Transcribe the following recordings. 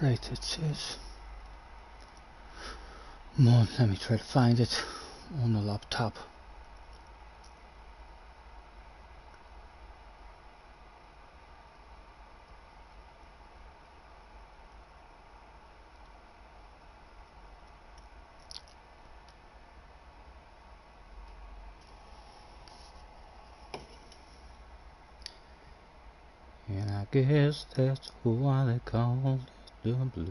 Right, it says. Come on, let me try to find it on the laptop. And I guess that's why they call it the blues.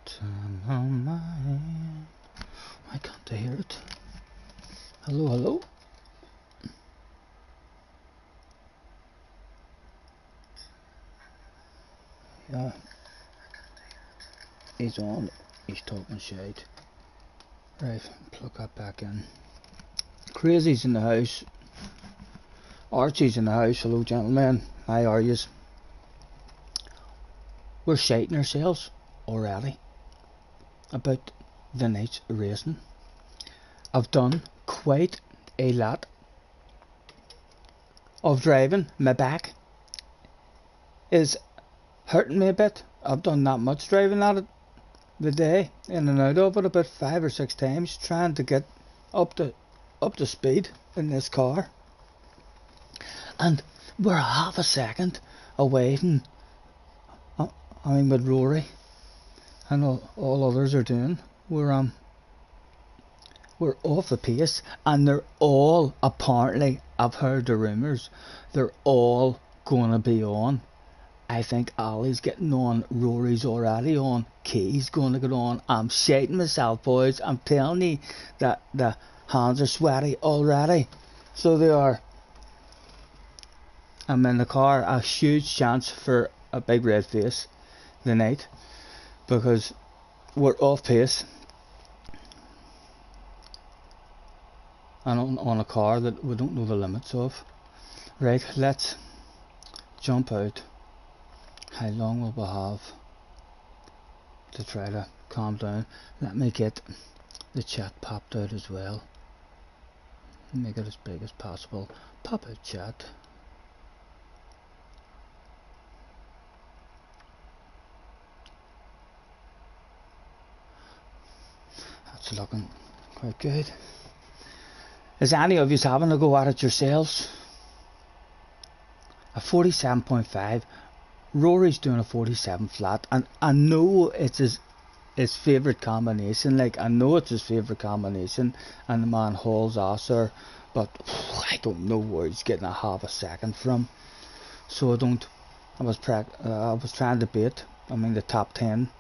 Time on my hand. Why can't I hear it? Hello, hello. Yeah. He's on. He's talking shit. Right, plug that back in. Crazy's in the house. Archie's in the house. Hello, gentlemen. How are yous? We're shiting ourselves already about the night's racing. I've done quite a lot of driving. My back is hurting me a bit. I've done that much driving at it the day, in and out of it about 5 or 6 times, trying to get up to speed in this car. And we're half a second away from, with Rory and all others are doing. We're off the pace, and they're all, apparently, I've heard the rumours, they're all gonna be on. I think Ali's getting on, Rory's already on, Key's gonna get on. I'm shaking myself, boys. I'm telling you that the hands are sweaty already. So they are. I'm in the car, a huge chance for a big red face the night, because we're off pace and on a car that we don't know the limits of. Right, let's jump out. How long will we have to try to calm down? Let me get the chat popped out as well. Make it as big as possible. Pop out chat. That's looking quite good. Is any of you having a go at it yourselves? A 47.5. Rory's doing a 47 flat, and I know it's his favourite combination. Like, I know it's his favourite combination, and the man hauls ass there, but I don't know where he's getting a half a second from. So I was trying to beat. The top 10.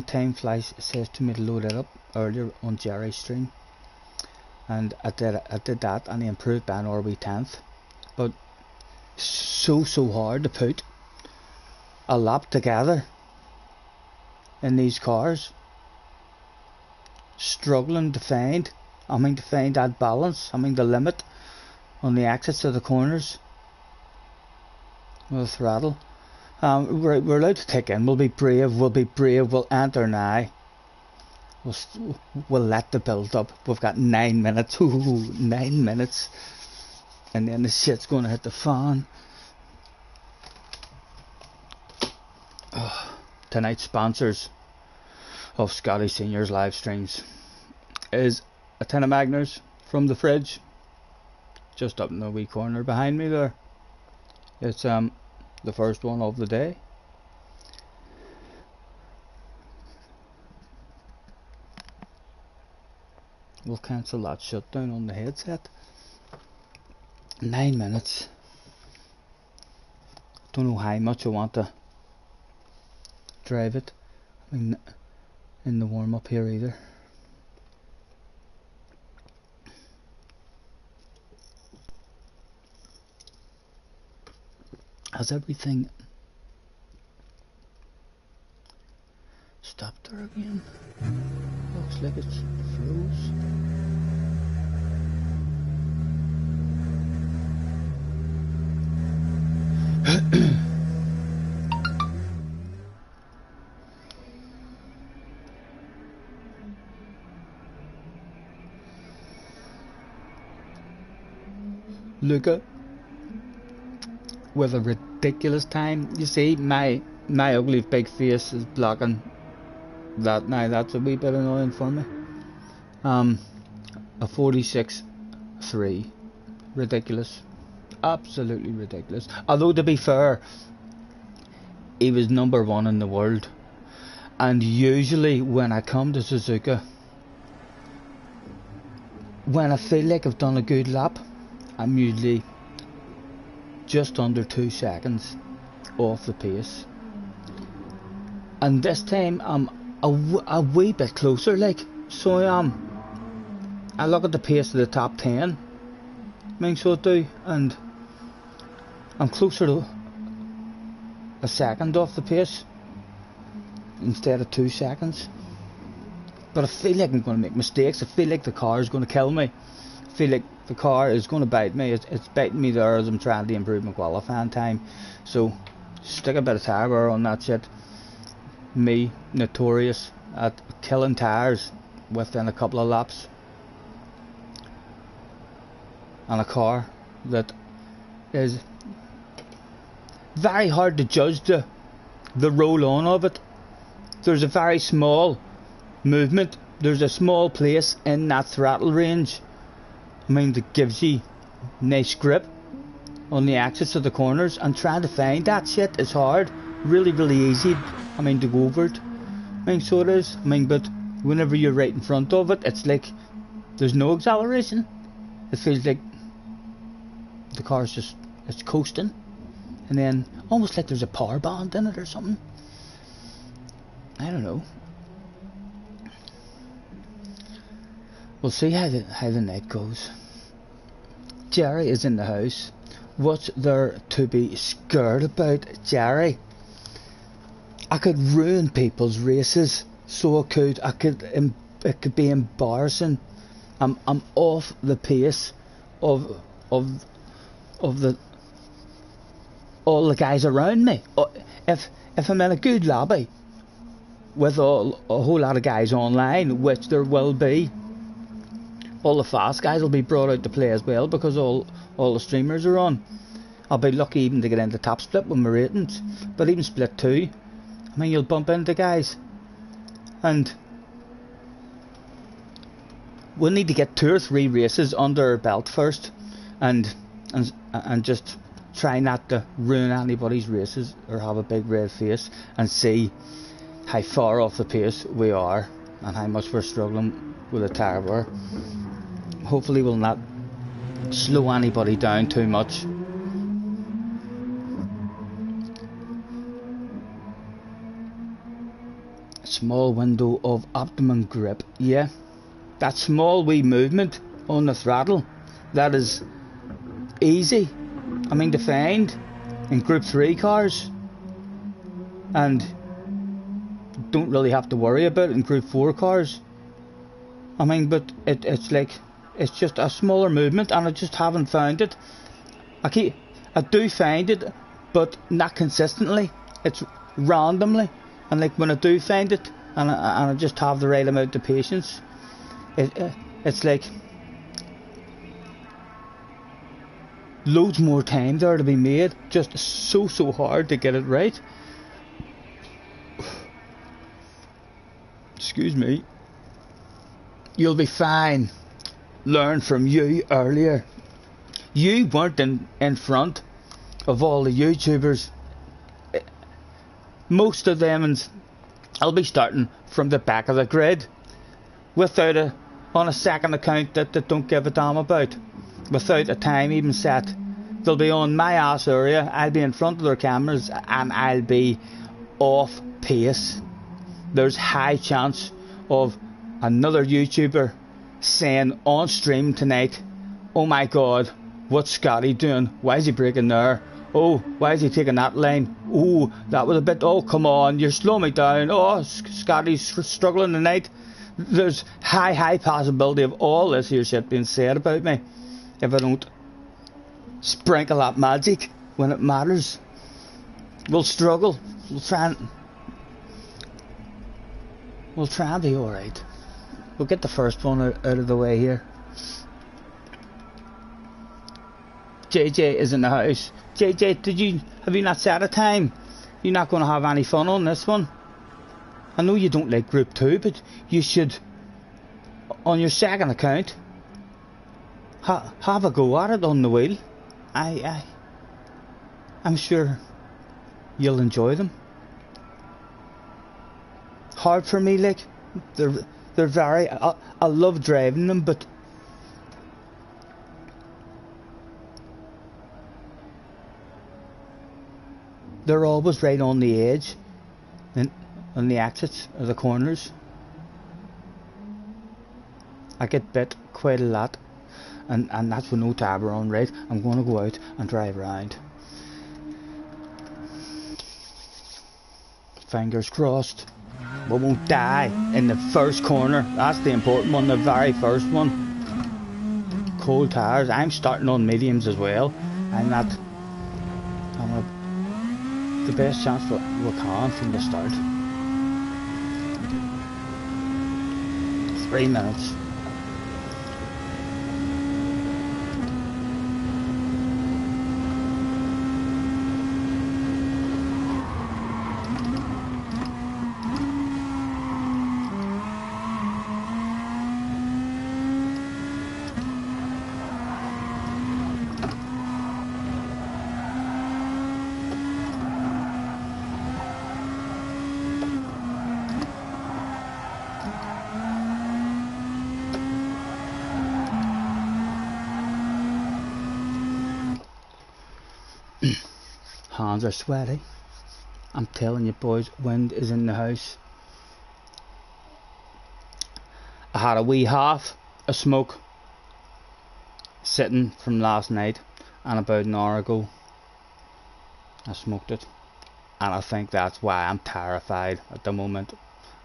Time flies says to me to load it up earlier on Jerry's stream, and I did that, and he improved by an RB 10th. But so hard to put a lap together in these cars, struggling to find that balance, the limit on the exits of the corners with the throttle. We're allowed to take in. We'll be brave, we'll enter now. We'll let the build up. We've got 9 minutes. Ooh, 9 minutes, and then the shit's gonna hit the fan. Tonight's sponsors of Scotty Senior's live streams is a tin of Magners from the fridge, just up in the wee corner behind me there. It's the first one of the day. We'll cancel that shutdown on the headset. 9 minutes. Don't know how much I want to drive it. In the warm up here either. Has everything stopped there again? Looks like it's froze. Luca, with a ridiculous time. You see, my ugly big face is blocking that now. That's a wee bit annoying for me. A 46.3, ridiculous, absolutely ridiculous. Although to be fair, he was #1 in the world, and usually when I come to Suzuka, when I feel like I've done a good lap, I'm usually just under 2 seconds off the pace, and this time I'm a wee bit closer, like, so I am. I look at the pace of the top 10, I mean, so I do, and I'm closer to a second off the pace instead of 2 seconds. But I feel like I'm going to make mistakes. I feel like the car is going to kill me. I feel like the car is going to bite me. It's biting me there as I'm trying to improve my qualifying time. So stick a bit of tyre wear on that shit. Me, notorious at killing tyres within a couple of laps. And a car that is very hard to judge the roll on of it. There's a very small movement, there's a small place in that throttle range, I mean, that gives you nice grip on the axis of the corners, and trying to find that shit is hard. Really easy, I mean, to go over it. I mean, so it is. I mean, but whenever you're right in front of it, it's like there's no acceleration. It feels like the car's just, it's coasting, and then almost like there's a power band in it or something. I don't know. We'll see how the night goes. Jerry is in the house. What's there to be scared about, Jerry? I could ruin people's races, so I could. It could be embarrassing. I'm off the pace of the all the guys around me. If I'm in a good lobby with a whole lot of guys online, which there will be, all the fast guys will be brought out to play as well, because all the streamers are on. I'll be lucky even to get into top split with my ratings, but even split 2, I mean, you'll bump into guys, and we'll need to get 2 or 3 races under our belt first, and just try not to ruin anybody's races or have a big red face, and see how far off the pace we are and how much we're struggling with the tyre wear. Hopefully we'll not slow anybody down too much. Small window of optimum grip. Yeah, that small wee movement on the throttle, that is easy, I mean, to find in Group 3 cars, and don't really have to worry about it in Group 4 cars. I mean, but it's like, it's just a smaller movement, and I just haven't found it. I do find it, but not consistently. It's randomly, and like when I do find it, and I just have the right amount of patience, it's like loads more time there to be made. Just so hard to get it right. Excuse me. You'll be fine. Learn from you earlier. You weren't in front of all the YouTubers. Most of them, and I'll be starting from the back of the grid, without on a second account that they don't give a damn about, without a time even set. They'll be on my ass area, I'll be in front of their cameras, and I'll be off pace. There's high chance of another YouTuber saying on stream tonight, "Oh my god, what's Scotty doing? Why is he breaking there? Oh, why is he taking that line? Oh, that was a bit, oh come on, you're slowing me down. Oh, Scotty's struggling tonight." There's high possibility of all this here shit being said about me if I don't sprinkle that magic when it matters. We'll struggle. We'll try and be alright. We'll get the first one out of the way here. JJ is in the house. JJ, have you not set a time? You're not going to have any fun on this one. I know you don't like Group 2, but you should, on your second account, have a go at it on the wheel. I'm sure you'll enjoy them. Hard for me, like, they're very, I love driving them, but they're always right on the edge, and on the exits or the corners. I get bit quite a lot, and that's with no tabber on, right? I'm going to go out and drive around. Fingers crossed we won't die in the first corner. That's the important one, the very first one. Cold tires. I'm starting on mediums as well. I'm the best chance we can from the start. 3 minutes. Hands are sweaty. I'm telling you boys, wind is in the house. I had a wee half a smoke sitting from last night, and about an hour ago I smoked it, and I think that's why I'm terrified at the moment.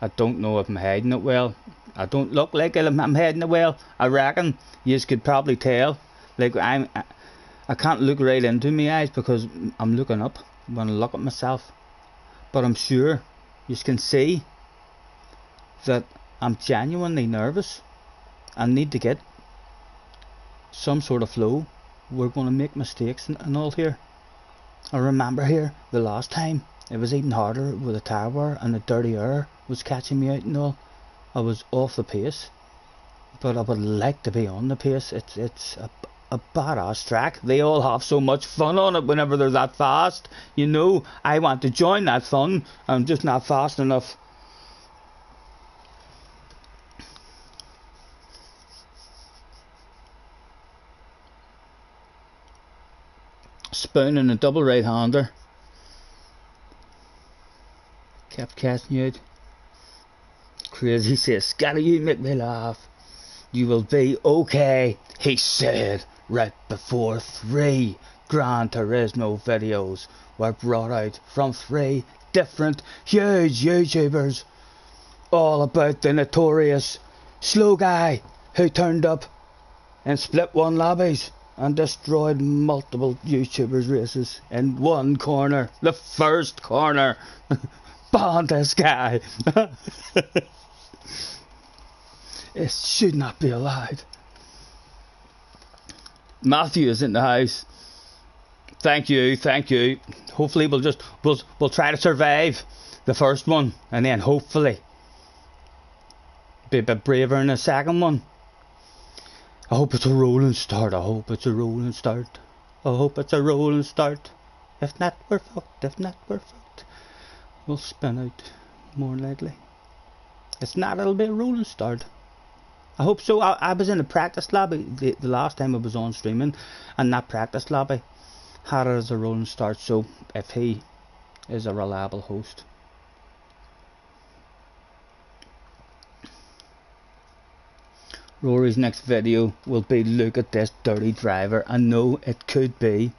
I don't know if I'm hiding it well. I don't look like I'm hiding it well. I reckon you could probably tell, like I can't look right into my eyes because I'm looking up when I look at myself. But I'm sure you can see that I'm genuinely nervous. I need to get some sort of flow. We're going to make mistakes and all here. I remember here the last time it was even harder with the tire wear, and the dirty air was catching me out and all. I was off the pace, but I would like to be on the pace. It's a badass track. They all have so much fun on it whenever they're that fast. You know, I want to join that fun. I'm just not fast enough. Spoon and a double right hander. Kept catching you out. Crazy says, Scotty, you make me laugh. You will be okay, he said. Right before 3 Gran Turismo videos were brought out from 3 different huge YouTubers, all about the notorious slow guy who turned up in Split 1 lobbies and destroyed multiple YouTubers' races in one corner, the first corner. Ban this guy. It should not be allowed. Matthew is in the house. Thank you. Hopefully we'll try to survive the first one, and then hopefully be a bit braver in the second one. I hope it's a rolling start. If not, we're fucked. We'll spin out more likely. It's not, it'll be a rolling start. I hope so. I was in the practice lobby the last time I was on streaming, and that practice lobby had it as a rolling start, so if he is a reliable host. Rory's next video will be, look at this dirty driver. I know it could be.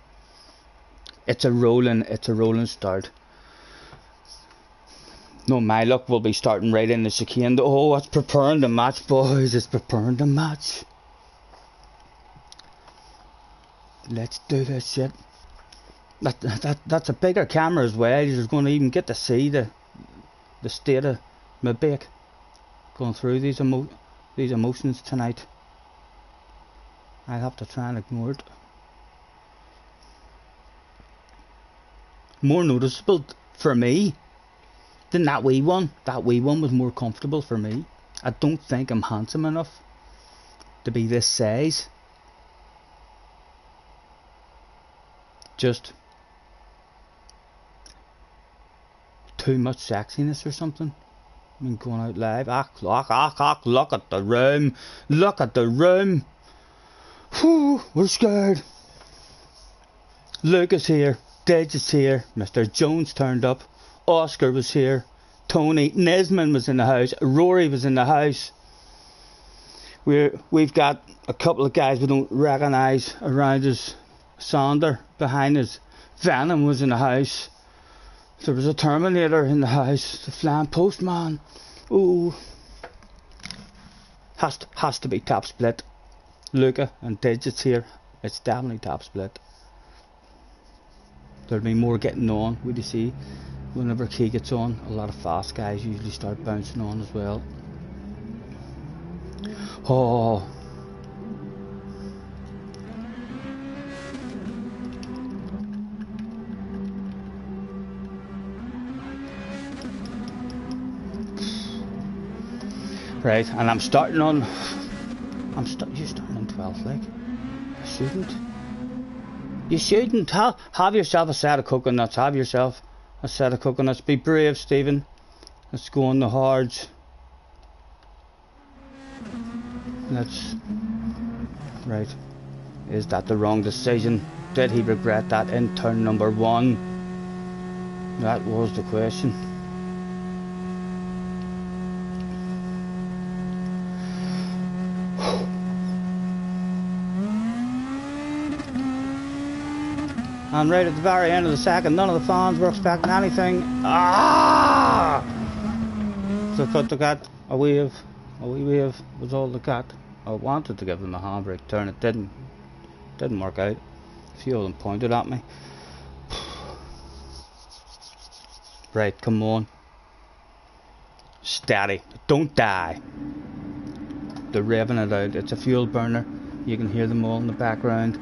It's a rolling start. No, my luck will be starting right in the chicane. Oh, it's preparing the match, boys. It's preparing the match. Let's do this shit. That's a bigger camera as well. You're going to even get to see the state of my bake going through these emotions tonight. I'll have to try and ignore it. more noticeable for me than that wee one. That wee one was more comfortable for me. I don't think I'm handsome enough to be this size. Just too much sexiness or something. I mean, going out live. Look at the room. Look at the room. Whew, we're scared. Luke is here. Dej is here. Mr. Jones turned up. Oscar was here. Tony Nesman was in the house. Rory was in the house. We've got a couple of guys we don't recognise around us. Sander behind us. Venom was in the house. There was a Terminator in the house. The flying postman. Ooh. Has to be top split. Luca and Digits here. It's definitely top split. There'll be more getting on. What do you see? Whenever Key gets on, a lot of fast guys usually start bouncing on as well. Oh. Right, and I'm starting on. You're starting on 12, like. I shouldn't. You shouldn't. Have yourself a set of coconuts. Have yourself a set of coconuts. Be brave, Stephen. Let's go on the hards. Let's. Right. Is that the wrong decision? Did he regret that in turn number 1? That was the question. And right at the very end of the second, none of the fans were expecting anything. Ah! So I cut the cat a wee wave was all the cat. I wanted to give them a handbrake turn, it didn't work out. A few of them pointed at me. Right, come on. Steady, don't die. They're revving it out, it's a fuel burner. You can hear them all in the background.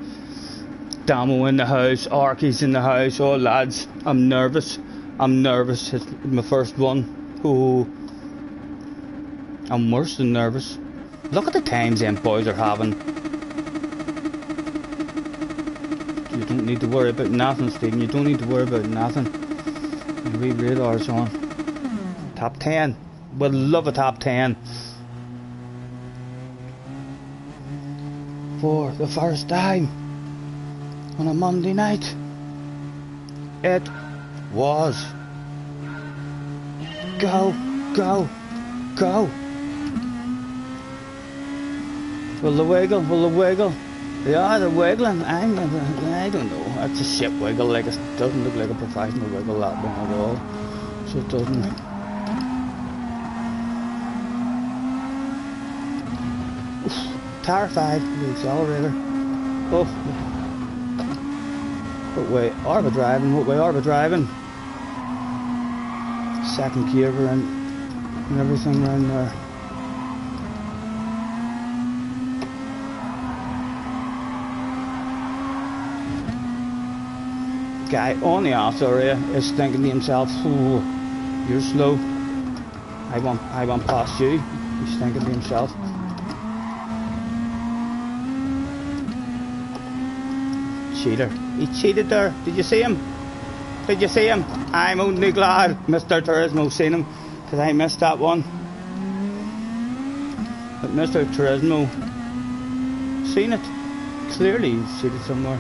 Damo in the house, Arky's in the house. Oh lads, I'm nervous. It's my first one. Oh, I'm worse than nervous. Look at the times them boys are having. You don't need to worry about nothing, Stephen. You don't need to worry about nothing. The wee radar's on. Top 10. We'll love a top 10. For the first time on a Monday night, it was. Go, go, go. Will they wiggle? Will they wiggle? Yeah, they're wiggling. I don't know. That's a shit wiggle. Like, it doesn't look like a professional wiggle, that one at all. So it doesn't. Oof, terrified. The accelerator. Oh. What way are we driving? What way are we driving? Second gear we're in and everything around there. Guy on the off area is thinking to himself, "Ooh, you're slow. I want past you." He's thinking to himself. Cheater. He cheated there. Did you see him? Did you see him? I'm only glad Mr. Turismo seen him, because I missed that one. But Mr. Turismo seen it. Clearly he's cheated somewhere.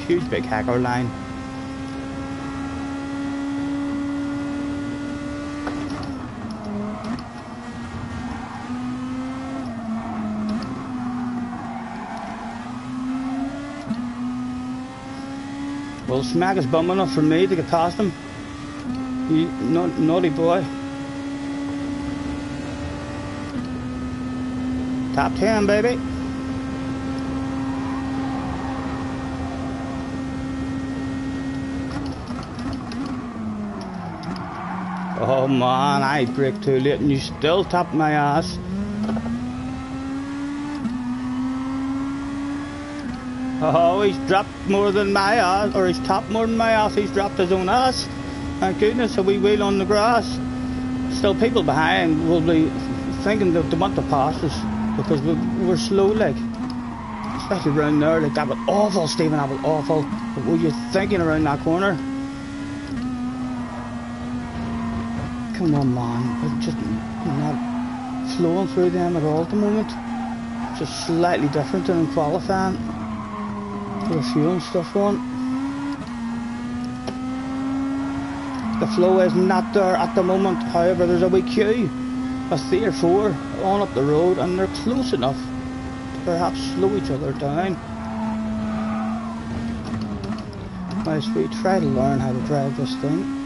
Huge big hacker line. Well, smack is bum enough for me to get past him. You naughty boy. Top 10, baby. Oh man, I braked too late and you still tapped my ass. Oh, he's dropped more than my ass, or he's topped more than my ass. He's dropped his own ass. Thank goodness, a wee wheel on the grass. Still, people behind will be thinking that they want to pass us because we're slow, like. Especially around there, like that was awful, Stephen. That was awful. What were you thinking around that corner? Come on, man. We're just not flowing through them at all at the moment. Just slightly different than in qualifying. With the fuel and stuff on. The flow is not there at the moment. However, there's a wee queue of 3 or 4 on up the road, and they're close enough to perhaps slow each other down. As we try to learn how to drive this thing.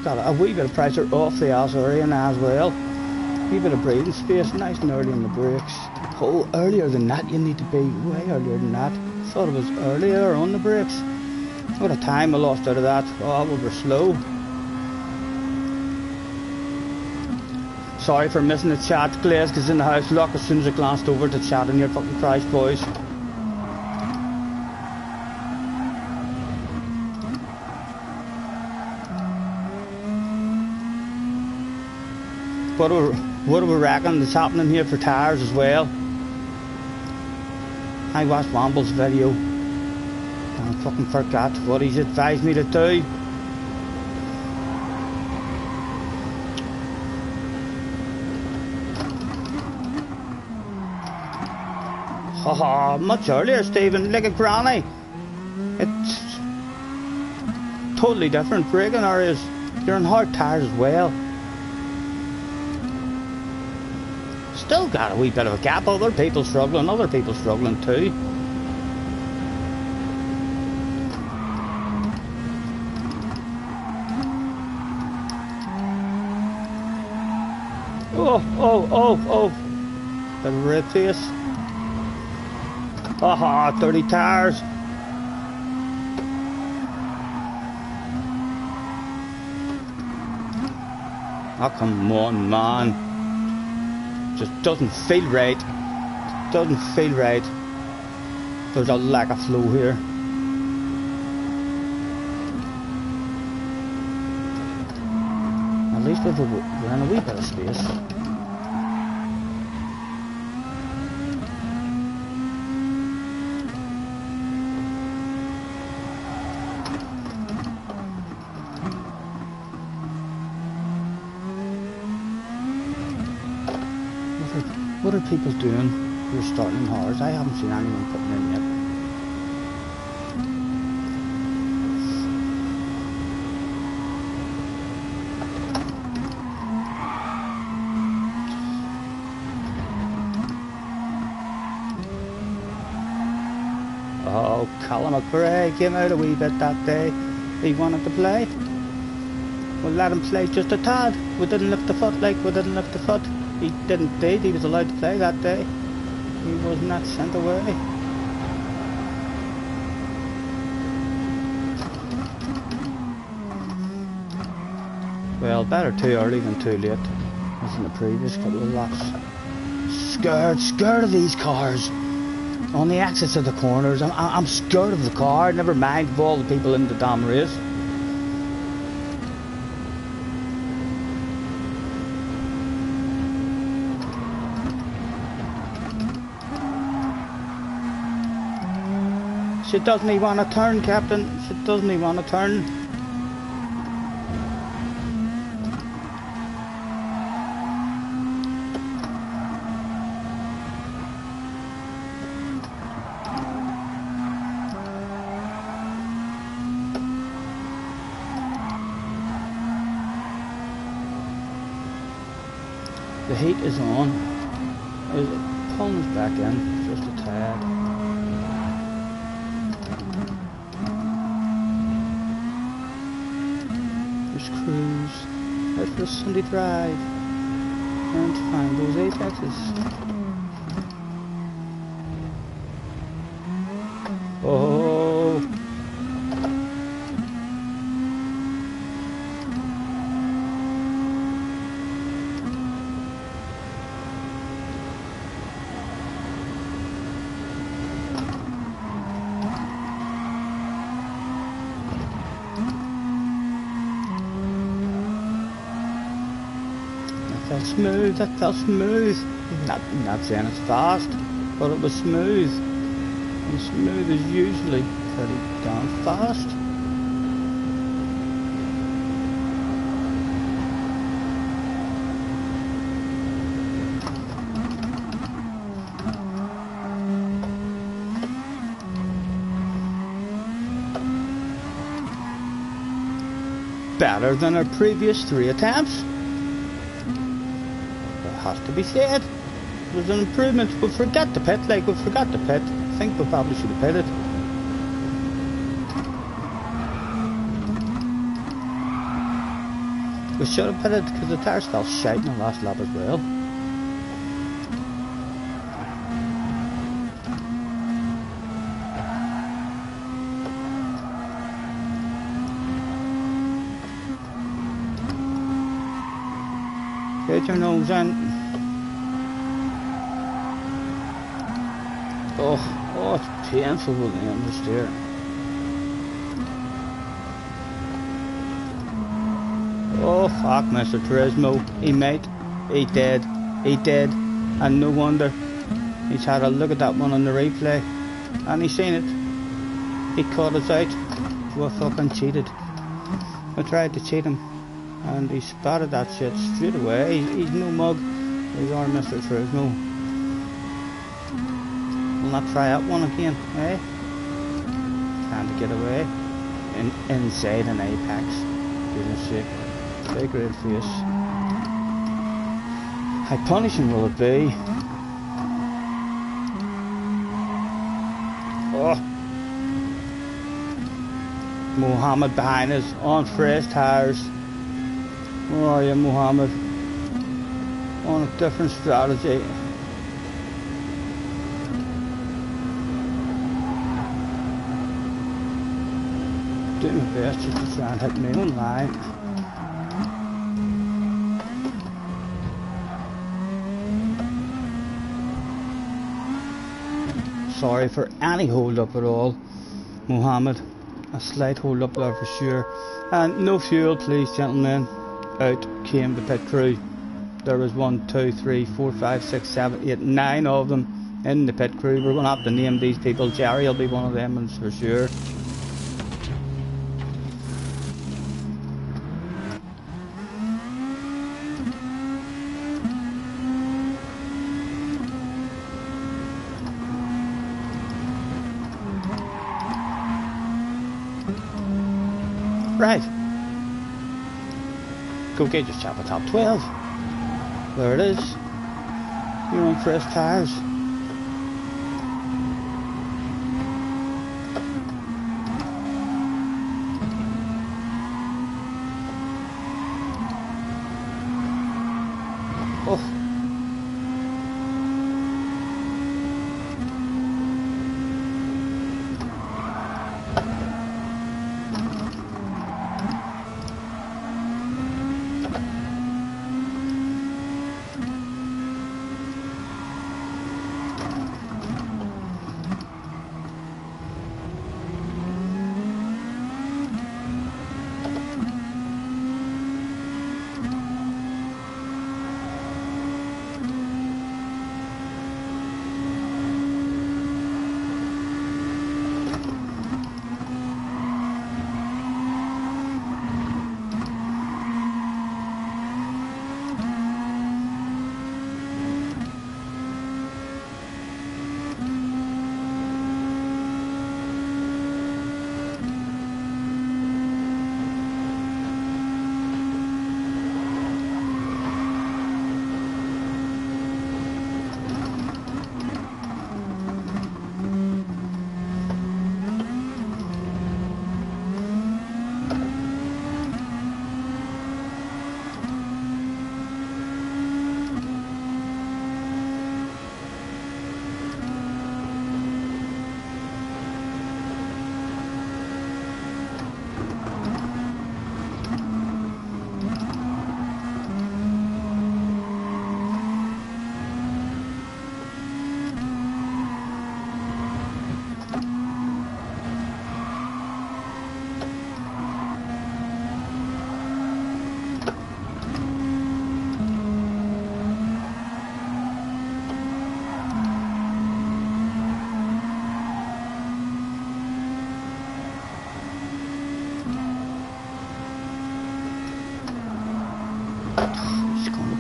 Got a wee bit of pressure off the Azurian as well. A wee bit of breathing space, nice and early in the brakes. Oh, earlier than that, you need to be way earlier than that. Thought it was earlier on the brakes. What a time I lost out of that. Oh, we were slow. Sorry for missing the chat. Glaze is in the house. Look, as soon as I glanced over to chat and you're fucking Christ, boys. What do we reckon is happening here for tyres as well? I watched Wamble's video and I fucking forgot what he's advised me to do. Haha, much earlier, Stephen, like a granny. It's totally different braking areas. You're on hard tyres as well. Still got a wee bit of a gap. Other people struggling too. Oh. Bit of red face. Haha, 30 tyres. Oh, come on, man. Just doesn't feel right. There's a lack of flow here. At least we're in a wee bit of space. What are people doing who are starting in hard? I haven't seen anyone putting in yet. Oh, Callum McRae came out a wee bit that day. He wanted to play. We'll let him play just a tad. We didn't lift the foot. He didn't indeed. He was allowed to play that day. He was not sent away. Well, better too early than too late, as in the previous couple of laps. Scared of these cars. On the exits of the corners, I'm scared of the car, never mind of all the people in the damn race. She doesn't even want to turn, Captain. She doesn't even want to turn. The heat is on. Pulling us back in just a tad. Cruise, out for a Sunday drive, and to find those apexes. Oh, felt smooth, that felt smooth. Not saying it's fast, but it was smooth. And smooth is usually pretty darn fast. Better than our previous 3 attempts. It has to be said. There's an improvement. We forgot to pit, I think we probably should have pitted. We should have pitted because the tyres felt shite in the last lap as well. Get your nose in. Oh, it's painful with the understeer. Oh, fuck, Mr. Turismo. He did, and no wonder. He's had a look at that one on the replay, and he's seen it. He caught us out. We fucking cheated. We tried to cheat him, and he spotted that shit straight away. He's no mug. He's our Mr. Turismo. We'll not try that one again, eh? Trying to get away. Inside an apex. Goodness sake. Big red face. How punishing will it be? Oh. Mohammed behind us on fresh tyres. Where are you, Mohammed? On a different strategy. Doing my best just to try and hit me on line. Sorry for any hold up at all, Mohammed. A slight hold up there for sure. And no fuel, please, gentlemen. Out came the pit crew. There was 1, 2, 3, 4, 5, 6, 7, 8, 9 of them in the pit crew. We're going to have to name these people. Jerry will be one of them, and for sure. Right. Go get yourself a top 12. There it is. You're on fresh tyres. Oh.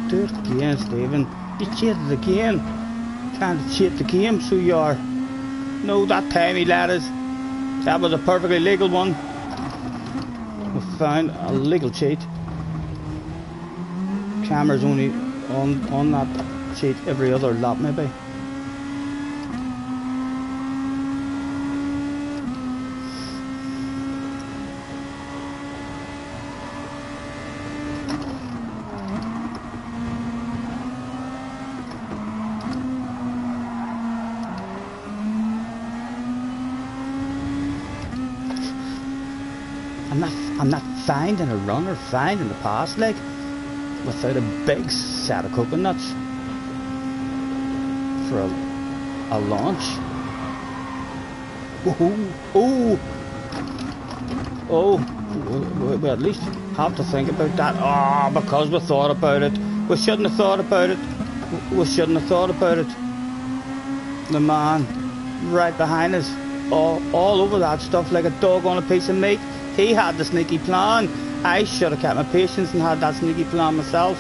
Do it again, Stephen. You cheated again. Trying to cheat the game, so you are. No, that time he let us. That was a perfectly legal one. We found a legal cheat. Camera's only on that cheat every other lap, maybe. I'm not finding a runner, finding the pass leg without a big set of coconuts for a launch. We at least have to think about that. Oh, because we thought about it. We shouldn't have thought about it. We shouldn't have thought about it. The man right behind us, all over that stuff like a dog on a piece of meat. He had the sneaky plan. I should have kept my patience and had that sneaky plan myself.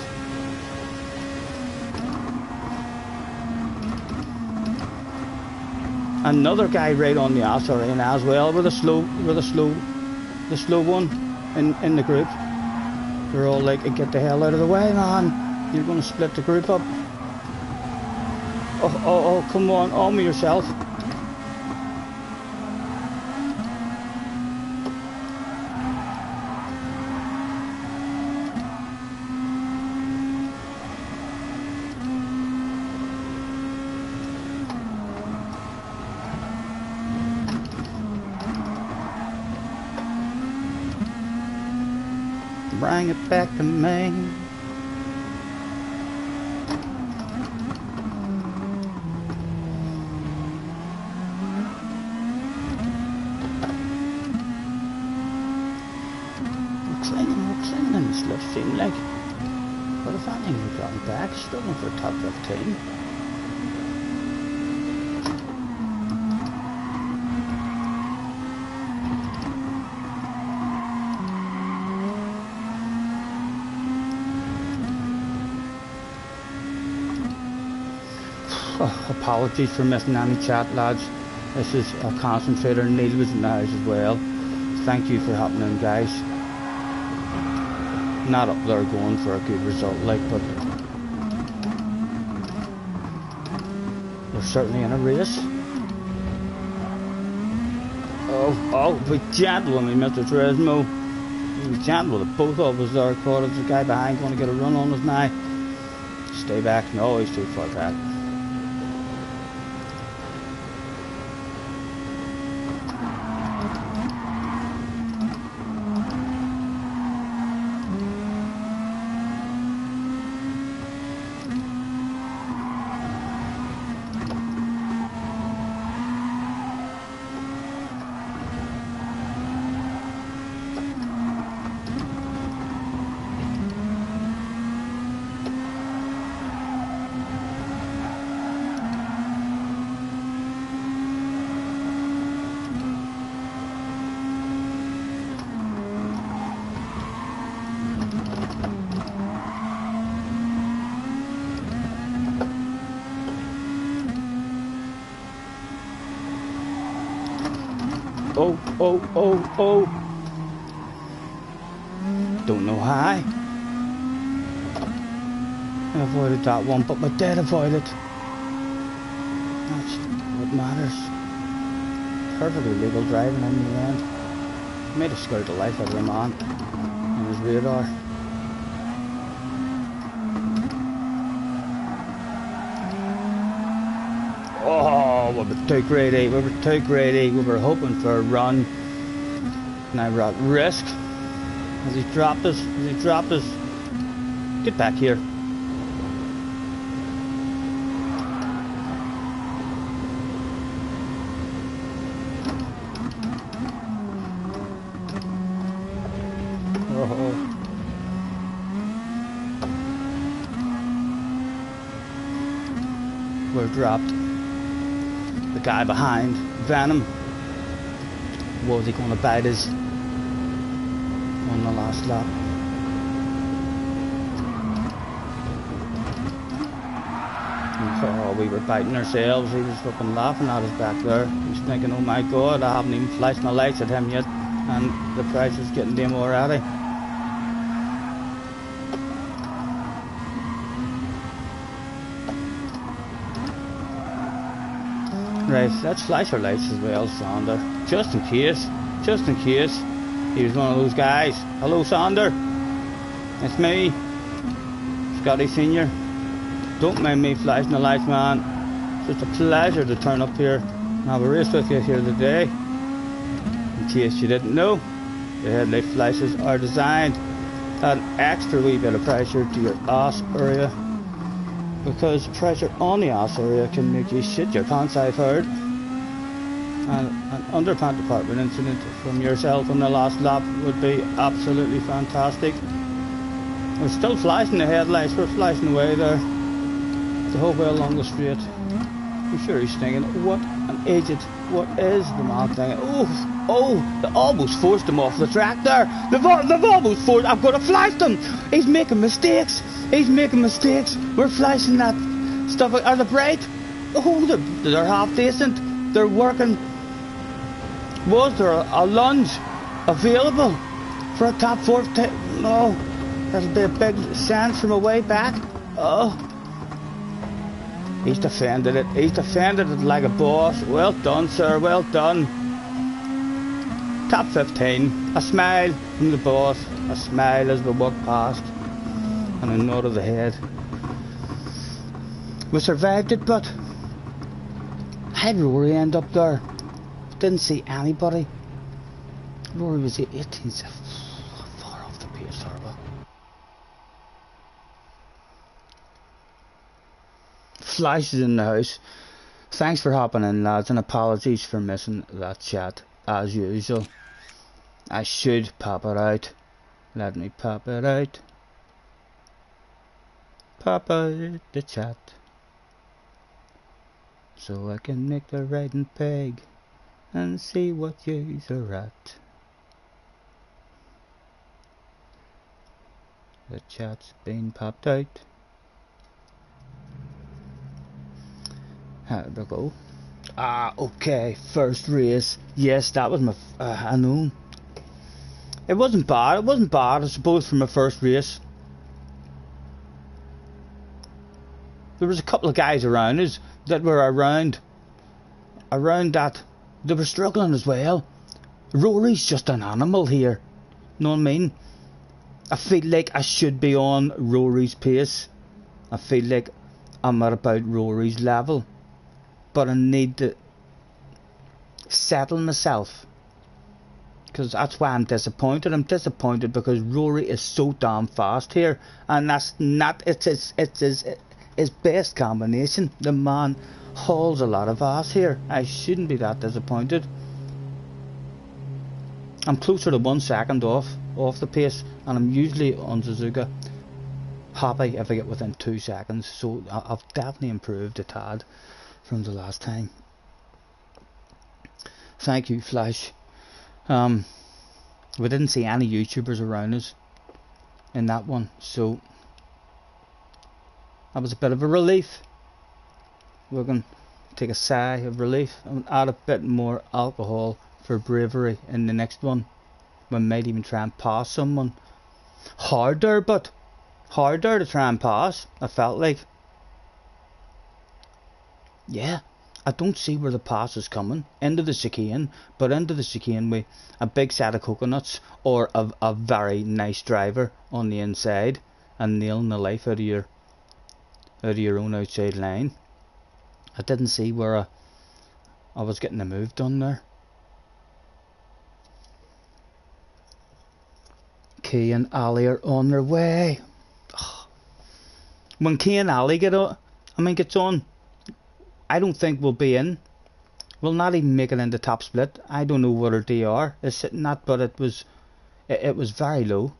Another guy right on the outside in as well with the slow one in the group. They're all like, get the hell out of the way, man. You're gonna split the group up. Oh, come on with yourself. Bring it back to me. We're training this little seem like. But if anything, we've gotten back, struggling for top 15. Oh, apologies for missing any chat, lads. This is a concentrator. Neil was in the house as well. Thank you for hopping in, guys. Not up there going for a good result, like, but we're certainly in a race. Oh, be gentle with me, Mr. Tresmo. Be gentle with both of us there. Caught us, the guy behind going to get a run on us now. Stay back. No, he's too far back. Oh. Don't know how. I avoided that one, but I did avoid it. That's what matters. Perfectly legal driving in the end. Made a scared the life out of the man on his radar. Oh, we were too greedy. We were hoping for a run. Now we're at risk. Has he dropped us? Get back here. Oh. We're dropped. The guy behind, Venom. Was he going to bite us on the last lap? we were biting ourselves. He was fucking laughing at us back there. He was thinking, oh my god, I haven't even flashed my lights at him yet, and the price is getting dim already. Right, let's flash our lights as well, Sander. Just in case. Just in case. He was one of those guys. Hello, Sander. It's me. Scotty Senior. Don't mind me flashing the lights, man. It's just a pleasure to turn up here and have a race with you here today. In case you didn't know, the headlight flashes are designed to add an extra wee bit of pressure to your ass area, because pressure on the ass area can make you shit your pants, I've heard. And an underpant department incident from yourself on the last lap would be absolutely fantastic. We're still flashing the headlights, we're flashing away there the whole way along the straight. I'm sure he's thinking, what an idiot, what is the man thinking? Oh, they almost forced him off the track there. They've almost forced, I've got to flash them. He's making mistakes. He's making mistakes. We're flashing that stuff. Are they bright? Oh, they're half decent. They're working. Was there a lunge available for a top 4? No. That'll be a big sense from a way back. Oh. He's defended it. He's defended it like a boss. Well done, sir. Well done. Top 15. A smile from the boss. A smile as we walk past. And a nod of the head. We survived it, but how'd Rory end up there? Didn't see anybody. Rory was 18th. Far off the pace, horrible. Flash is in the house. Thanks for hopping in, lads, and apologies for missing that chat as usual. I should pop it out. Let me pop it out. Pop out the chat so I can make the writing peg and see what yous are at. The chat's been popped out. How did it go? Okay, first race. Yes, that was my I know. It wasn't bad, I suppose, for my first race. There was a couple of guys around us that were around that. They were struggling as well. Rory's just an animal here. Know what I mean? I feel like I should be on Rory's pace. I feel like I'm at about Rory's level. But I need to settle myself. Because that's why I'm disappointed. I'm disappointed because Rory is so damn fast here. And that's not... It's his best combination. The man hauls a lot of ass here. I shouldn't be that disappointed. I'm closer to 1 second off the pace, and I'm usually on Suzuka happy if I get within 2 seconds. So I've definitely improved a tad from the last time. Thank you, Flash. We didn't see any YouTubers around us in that one, so that was a bit of a relief. We're going to take a sigh of relief and add a bit more alcohol for bravery in the next one. We might even try and pass someone. Harder to try and pass, I felt like. Yeah, I don't see where the pass is coming. Into the chicane, but into the chicane with a big set of coconuts or a very nice driver on the inside and nailing the life out of your own outside line. I didn't see where I was getting the move done there. Kay and Ali are on their way. When Kay and Ali gets on, I don't think we'll be in. We'll not even make it into top split. I don't know what our DR is sitting at, but it was very low.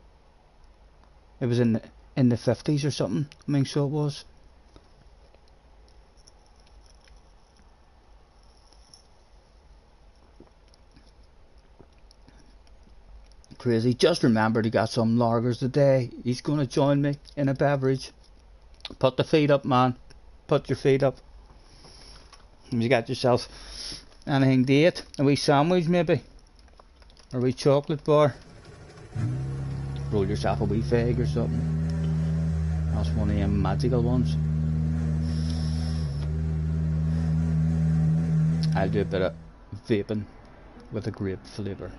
It was in the 50s or something. I mean, so it was. Crazy. Just remembered he got some lagers today. He's going to join me in a beverage. Put the feet up, man. Put your feet up. You got yourself anything to eat, a wee sandwich maybe, or a wee chocolate bar. Roll yourself a wee fig or something. That's one of them magical ones. I'll do a bit of vaping with a grape flavour.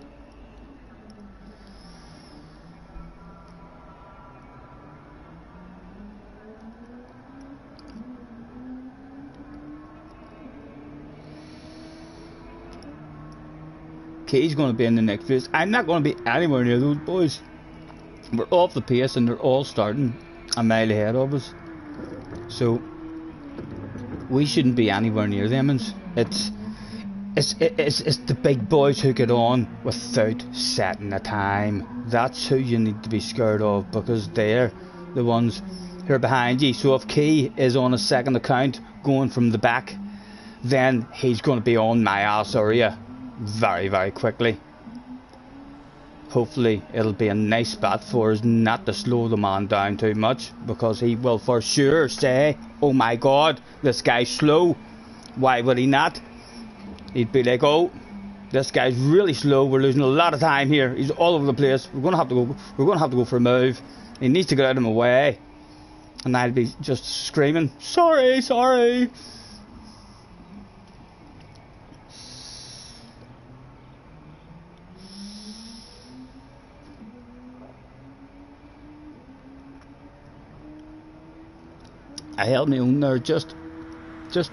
Kay's going to be in the next race. I'm not going to be anywhere near those boys. We're off the pace and they're all starting a mile ahead of us. So we shouldn't be anywhere near them. It's the big boys who get on without setting a time. That's who you need to be scared of, because they're the ones who are behind you. So if Kay is on a second account going from the back, then he's going to be on my ass area very, very quickly. Hopefully it'll be a nice spot for us not to slow the man down too much, because he will for sure say, oh my god, this guy's slow. Why would he not? He'd be like, oh, this guy's really slow, we're losing a lot of time here, he's all over the place, we're gonna have to go for a move, he needs to get out of my way. And I'd be just screaming, sorry. I held my own there, just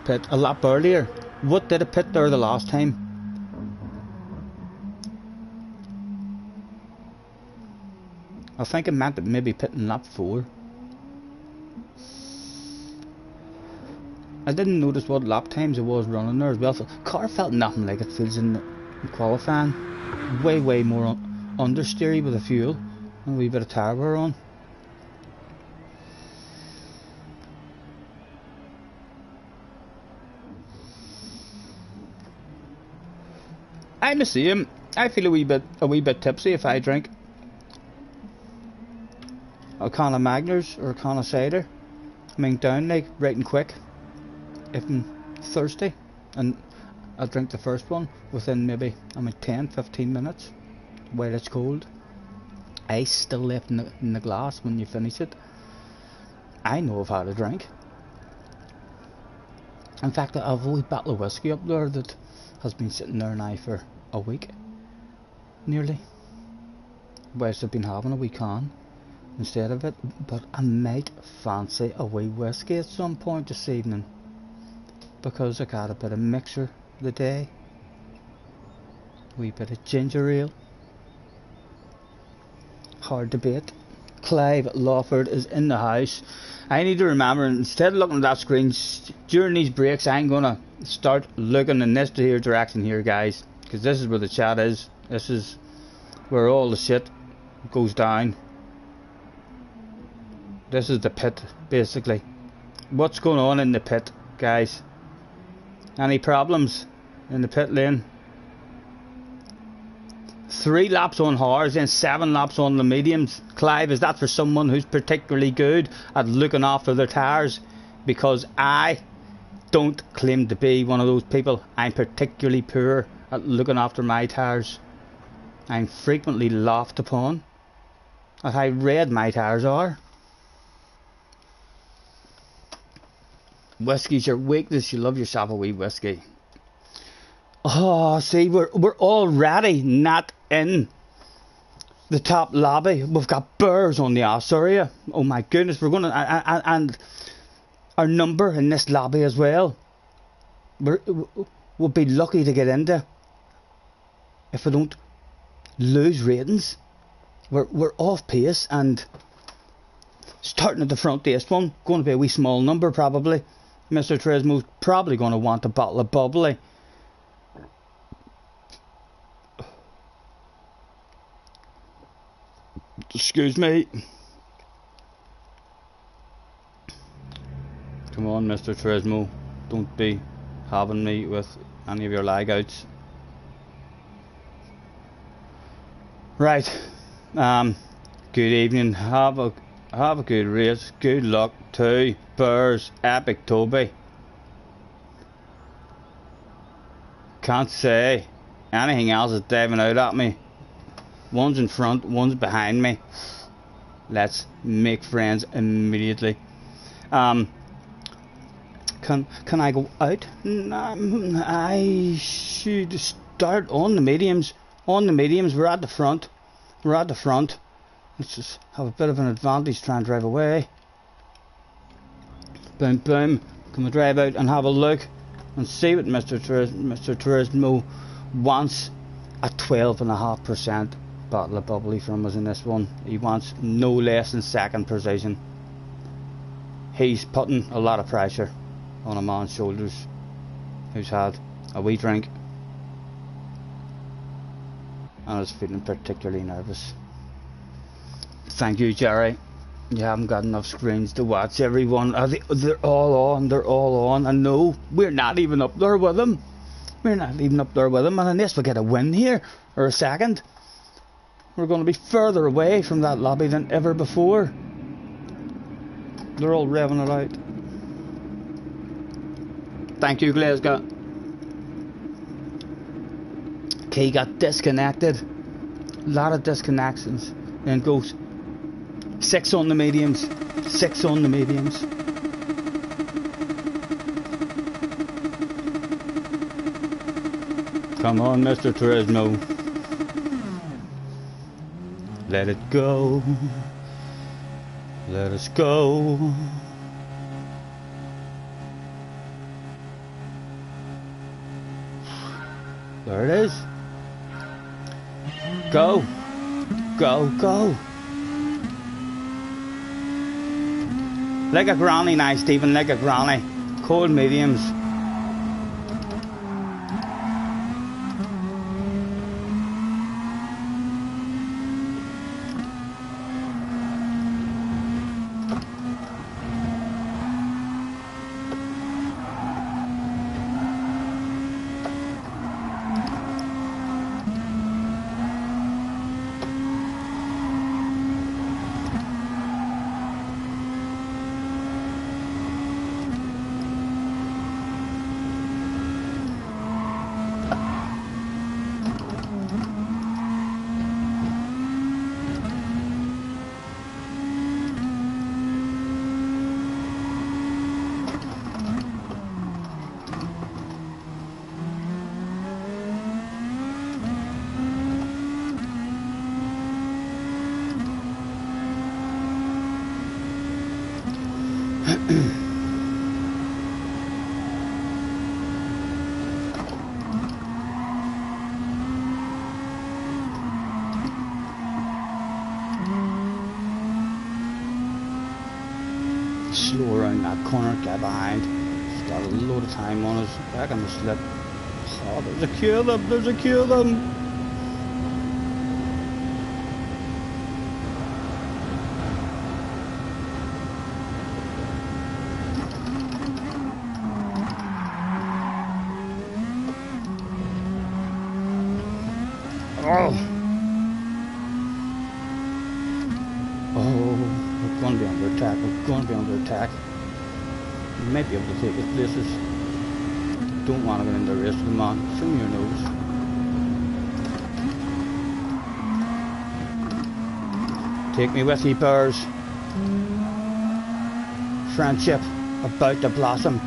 pit a lap earlier. What did I pit there the last time? I think it meant that maybe pitting lap 4. I didn't notice what lap times it was running there as well. The car felt nothing like it feels in qualifying. Way more understeery with the fuel and a wee bit of tyre wear on. I'm the same. I feel a wee bit tipsy if I drink a can of Magners or a can of cider. I mean, down like right and quick if I'm thirsty, and I'll drink the first one within maybe 10-15 minutes while it's cold. Ice still left in the glass when you finish it. I know I've had a drink. In fact, I have a wee bottle of whiskey up there that has been sitting there now for a week, nearly, whilst I've been having a wee can instead of it. But I might fancy a wee whiskey at some point this evening, because I got a bit of mixer the day, a wee bit of ginger ale. Hard to beat. Clive Lawford is in the house. I need to remember, instead of looking at that screen during these breaks, I'm gonna start looking in this here direction here, guys, because this is where the chat is. This is where all the shit goes down. This is the pit, basically. What's going on in the pit, guys? Any problems in the pit lane? 3 laps on hards and 7 laps on the mediums. Clive, is that for someone who's particularly good at looking after their tyres? Because I don't claim to be one of those people. I'm particularly poor at looking after my tyres. I'm frequently laughed upon at how red my tyres are. Whiskey's your weakness. You love yourself a wee whiskey. Oh, see, we're already not in the top lobby. We've got bears on the ass area. Oh my goodness, we're gonna and our number in this lobby as well. We'll be lucky to get into if we don't lose ratings. We're off pace, and starting at the front this one, going to be a wee small number probably. Mr. Tresmo's probably going to want a bottle of bubbly. Excuse me. Come on, Mr. Tresmo, don't be having me with any of your lagouts. Right. Good evening. Have a good race. Good luck to Bears Epic Toby. Can't say. Anything else is diving out at me. One's in front, one's behind me. Let's make friends immediately. Can I go out? I should start on the mediums. On the mediums, we're at the front. We're at the front. Let's just have a bit of an advantage, try and drive away. Boom, boom. Can we drive out and have a look and see what Mr. Turismo wants? A 12.5% bottle of bubbly from us in this one. He wants no less than second position. He's putting a lot of pressure on a man's shoulders who's had a wee drink and is feeling particularly nervous. Thank you, Jerry. You haven't got enough screens to watch everyone. They're all on, they're all on. And no, we're not even up there with them. We're not even up there with them. And unless we get a win here, or a second, we're going to be further away from that lobby than ever before. They're all revving it out. Thank you, Glasgow. Key got disconnected. A lot of disconnections. Then goes 6 on the mediums. 6 on the mediums. Come on, Mr. Turismo. Let it go. Let us go. There it is. Go. Go, go. Like a granny now, Stephen, like a granny. Cold mediums. Slow around that corner, get behind. He's got a load of time on us. Back on the slip. Oh, there's a queue of them, there's a queue of them. Oh. Oh. We're going to be under attack, we're going to be under attack. We might be able to take his places. Don't want to get in the race with the man. Show me your nose. Take me with you, bears. Friendship about to blossom.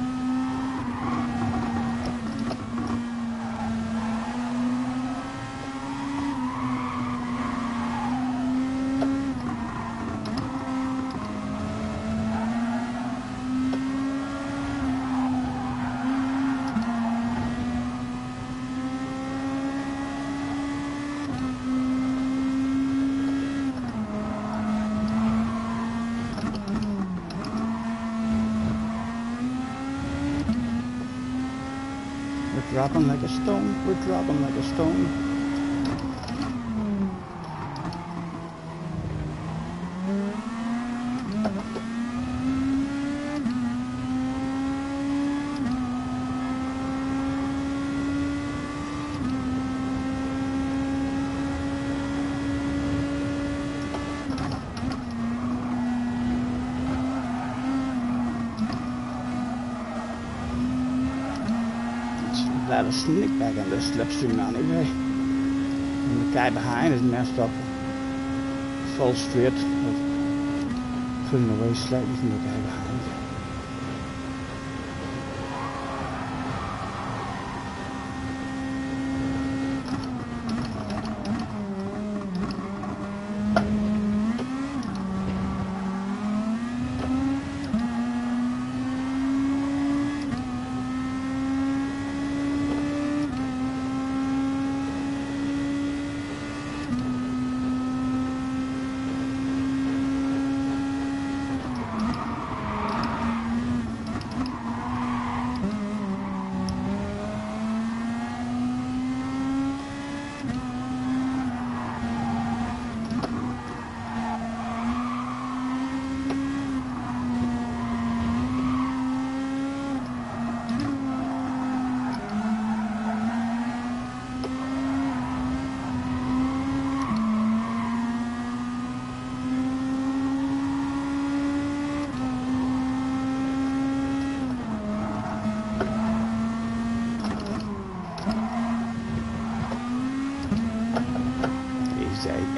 We're dropping like a stone, we're dropping like a stone. try to sneak back into the slipstream anyway. And the guy behind is messed up. Full straight, pulling away slightly from the guy behind.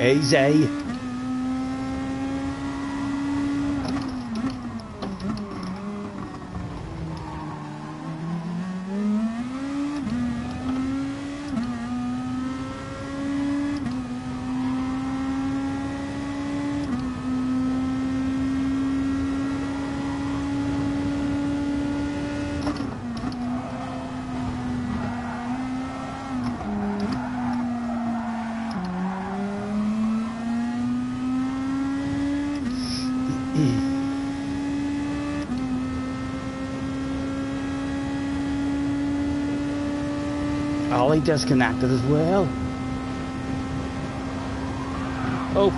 Easy. Ollie disconnected as well. Oh.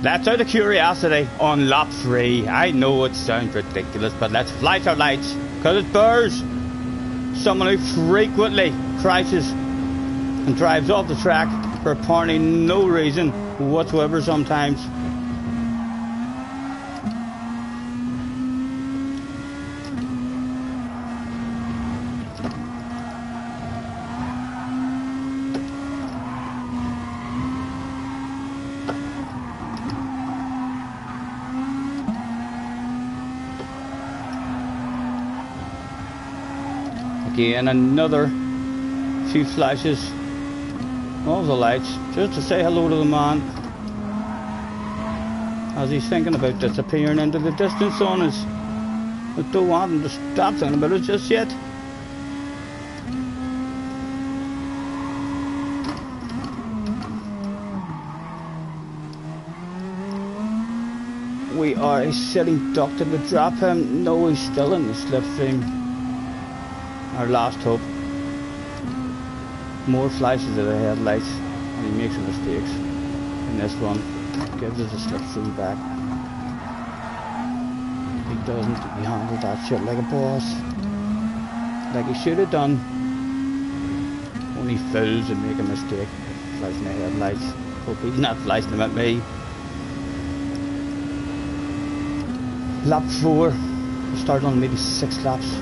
That's out of curiosity on lap 3. I know it sounds ridiculous, but let's flash our lights, because it bears someone who frequently crashes and drives off the track for apparently no reason whatsoever sometimes. Again, another few flashes of the lights, just to say hello to the man as he's thinking about disappearing into the distance on us. I don't want him to stop thinking about it just yet. We are a sitting duck. Did we drop him? No, he's still in the slipstream. Our last hope. More flashes of the headlights, and he makes mistakes in this one. Gives us a slipstream back. He doesn't. He handles that shit like a boss, like he should have done. Only fools would make a mistake flashing the headlights. Hope he's not flashing them at me. Lap 4. We started on maybe 6 laps.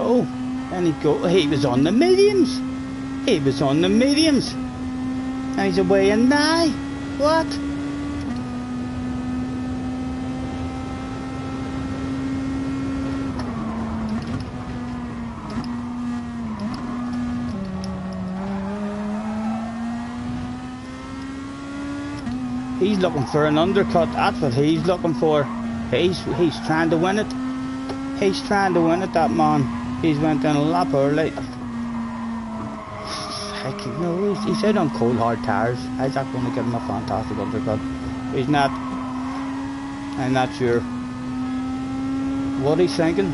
Oh, and he was on the mediums. He was on the mediums. And he's away in now. What? He's looking for an undercut. That's what he's looking for. He's trying to win it. He's trying to win it, that man. He's went in a lap early. Heck, no, he's out on cold hard tires. How's that going to give him a fantastic undercut? He's not. I'm not sure what he's thinking.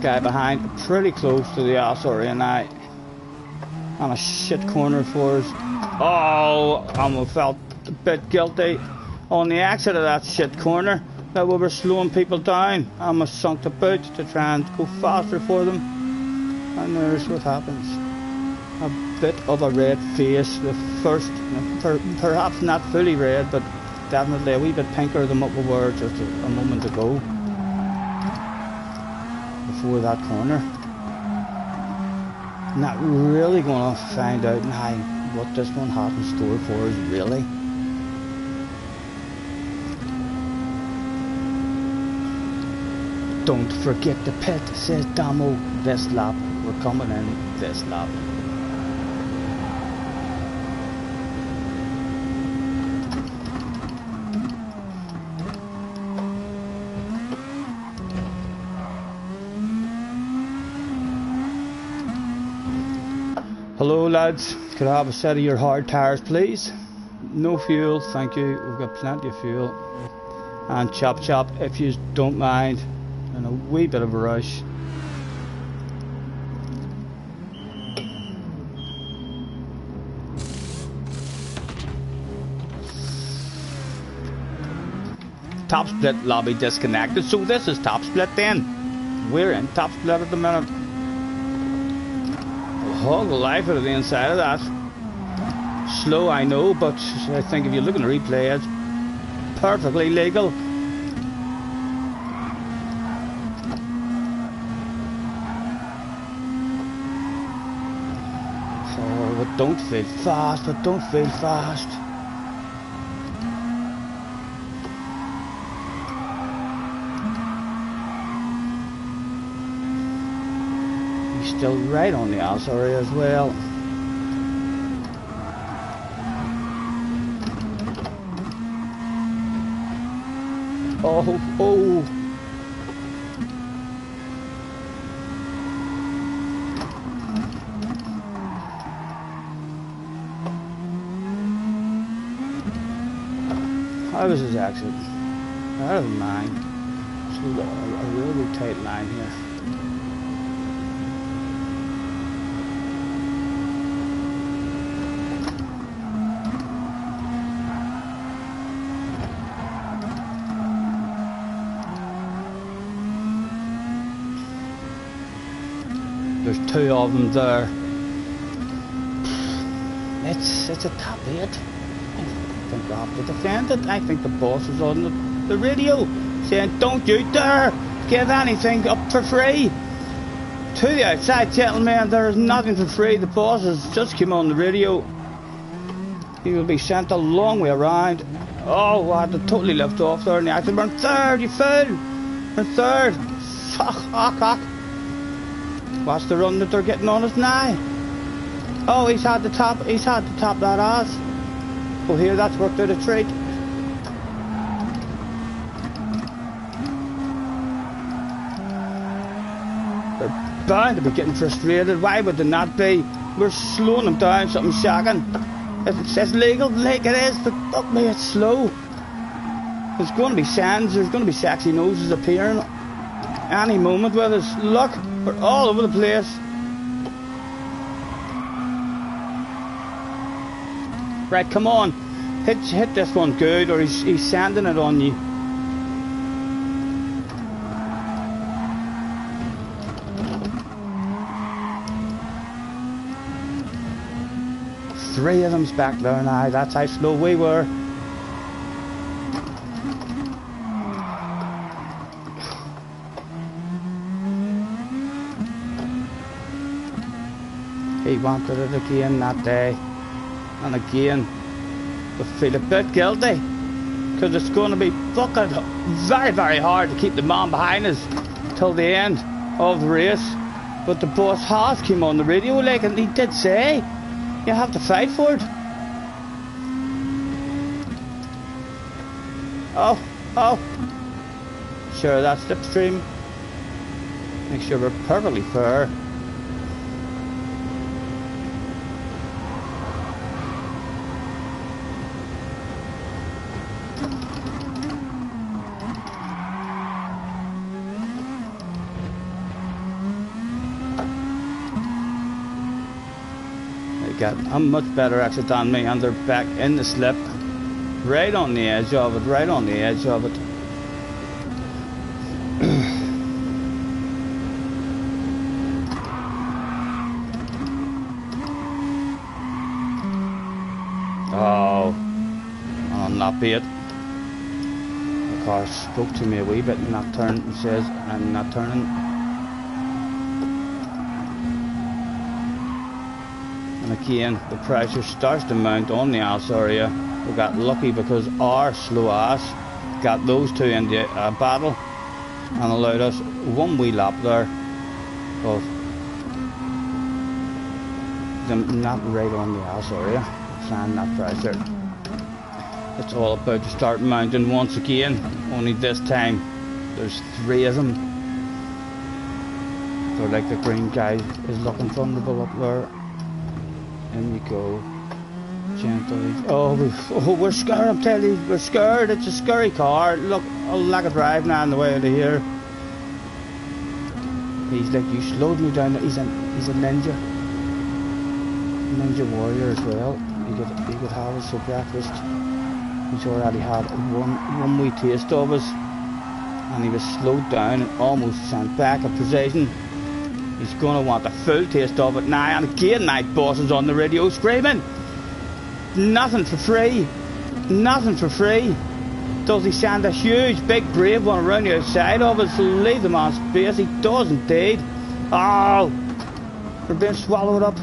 guy behind, pretty close to the Ossuary, and a shit corner for us. Oh, I almost felt a bit guilty on the exit of that shit corner that we were slowing people down. I almost sunk the boot to try and go faster for them, and there's what happens. A bit of a red face, the first, perhaps not fully red, but definitely a wee bit pinker than what we were just a moment ago, before that corner. Not really going to find out now what this one has in store for us, really. Don't forget the pit, says Damo. This lap, we're coming in this lap. Hello lads, could I have a set of your hard tyres please? No fuel, thank you, we've got plenty of fuel. And chop chop if you don't mind, and a wee bit of a rush. Top split lobby disconnected, so this is top split then. We're in top split at the minute. Hog the life out of the inside of that. Slow, I know, but I think if you look at the replay, it's perfectly legal. Oh, but don't feel fast, but don't feel fast. Still right on the Ossuary as well. Oh, oh. How was his exit? Out of mine. It's a really tight line here. There's two of them there. It's a top 8. I think we have to defend it. I think the boss is on the radio saying, don't you dare give anything up for free. To the outside gentlemen, there is nothing for free. The boss has just come on the radio. He will be sent a long way around. Oh, I had to totally lift off there in the action. We're in third, you fool. We're in third. Fuck. Watch the run that they're getting on us now. Oh, he's had to top that ass. Oh, here, that's worked out a treat. They're bound to be getting frustrated. Why would they not be? We're slowing them down, something shocking. It's legal, like it is, but fuck me, it's slow. There's going to be signs, there's going to be sexy noses appearing any moment with us. Look, we're all over the place. Right, come on. Hit this one good, or he's sending it on you. Three of them's back there now. That's how slow we were. He wanted it again that day. And again, we feel a bit guilty. Because it's going to be fucking very, very hard to keep the man behind us till the end of the race. But the boss has come on the radio, like, and he did say, you have to fight for it. Oh. Sure, that's slipstream. Make sure we're perfectly fair. got a much better exit than me, and they're back in the slip. Right on the edge of it, right on the edge of it. Oh, I'll not be it. The car spoke to me a wee bit and not turned and says I'm not turning. And again, the pressure starts to mount on the ass area. We got lucky because our slow ass got those two in the battle and allowed us one wee lap there of them not right on the ass area, applying that pressure. It's all about to start mounting once again, only this time there's 3 of them. So like the green guy is looking vulnerable up there. In you go. Gently. Oh, we're scared, I'm telling you, we're scared. It's a scary car. Look, a lack of drive now on the way out of here. He's like, you slowed me down. He's a ninja warrior as well. He could have us for breakfast. He's already had one wee taste of us, and he was slowed down and almost sent back a precision. He's gonna want a full taste of it now, and again night boss is on the radio screaming. Nothing for free. Nothing for free. Does he send a huge big brave one around the outside of us to leave them on space? He does indeed. Oh, we're being swallowed up.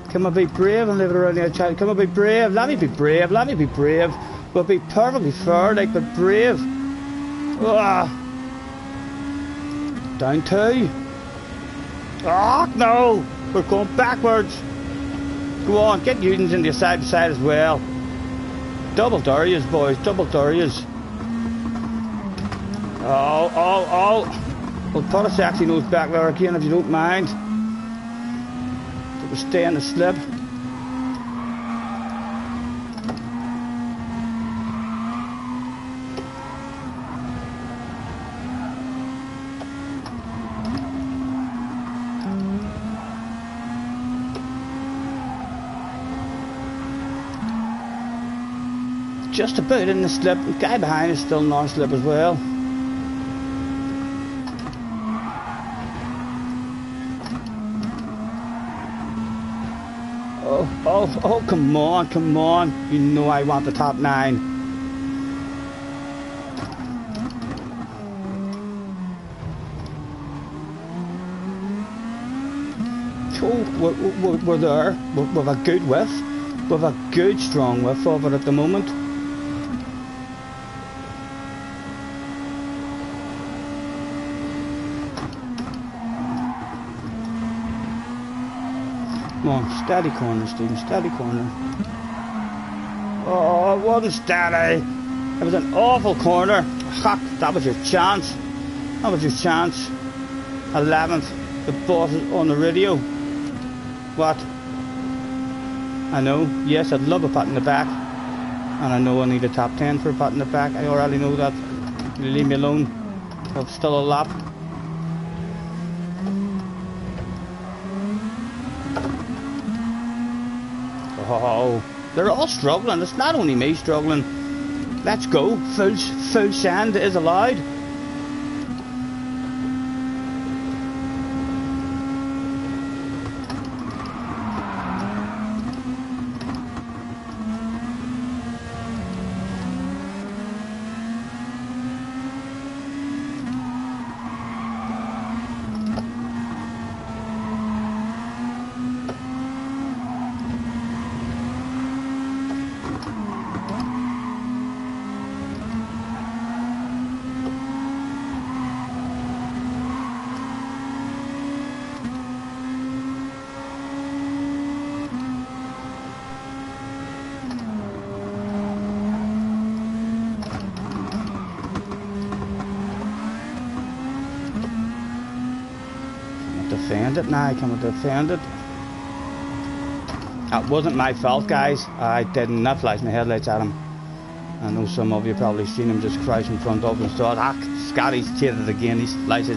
Can we be brave and leave it around the outside? Can we be brave? Let me be brave. Let me be brave. We'll be perfectly fair, like, but brave. Down 2. Oh no, we're going backwards. Go on, get Newtons into side by side as well. Double durious, boys, double durious. Oh. We'll put a sexy nose back there again if you don't mind. We'll stay in the slip. Just about in the slip. The guy behind is still in our slip as well. Oh, come on. You know I want the top 9. Oh, we're there. We've a good whiff. We've a good strong whiff of it at the moment. Come on, steady corner, Stephen, steady corner. Oh, it wasn't steady. It was an awful corner. Fuck, that was your chance. That was your chance. 11th, the boss is on the radio. What? I know, yes, I'd love a pat in the back. And I know I need a top 10 for a pat in the back. I already know that. You leave me alone. I've still a lap. Oh, they're all struggling. It's not only me struggling. Let's go. Full sand is allowed. Defend it now, can we defend it? That wasn't my fault, guys. I did not flash my headlights at him. I know some of you probably seen him just crash in front of him and thought, Scotty's cheated again. He flashed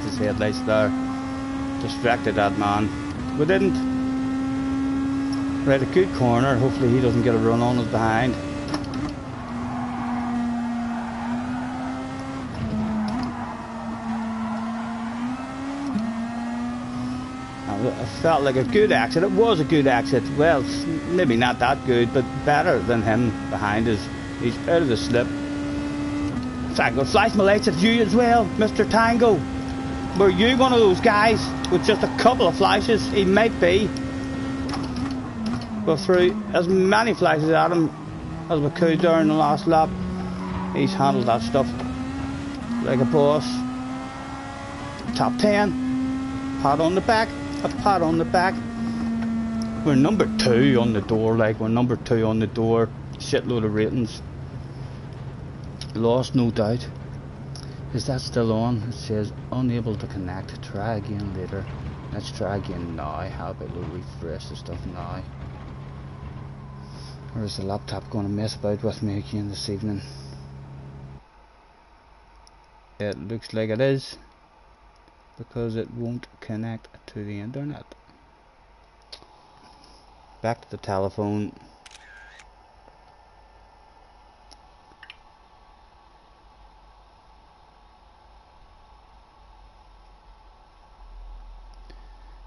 his headlights there. Distracted that man. We didn't. Right, a good corner. Hopefully he doesn't get a run on us behind. It felt like a good exit. It was a good exit. Well, maybe not that good, but better than him behind us. He's out of the slip. Tango, flash my lights at you as well, Mr. Tango. Were you one of those guys with just a couple of flashes? He might be. But through as many flashes at him as we could during the last lap, he's handled that stuff like a boss. Top 10. Pat on the back. A pat on the back. We're number 2 on the door, like we're number 2 on the door. Shitload of ratings. Lost, no doubt. Is that still on? It says unable to connect. Try again later. Let's try again now. How about we refresh the stuff now? Or is the laptop going to mess about with me again this evening? It looks like it is, because it won't connect to the internet. Back to the telephone.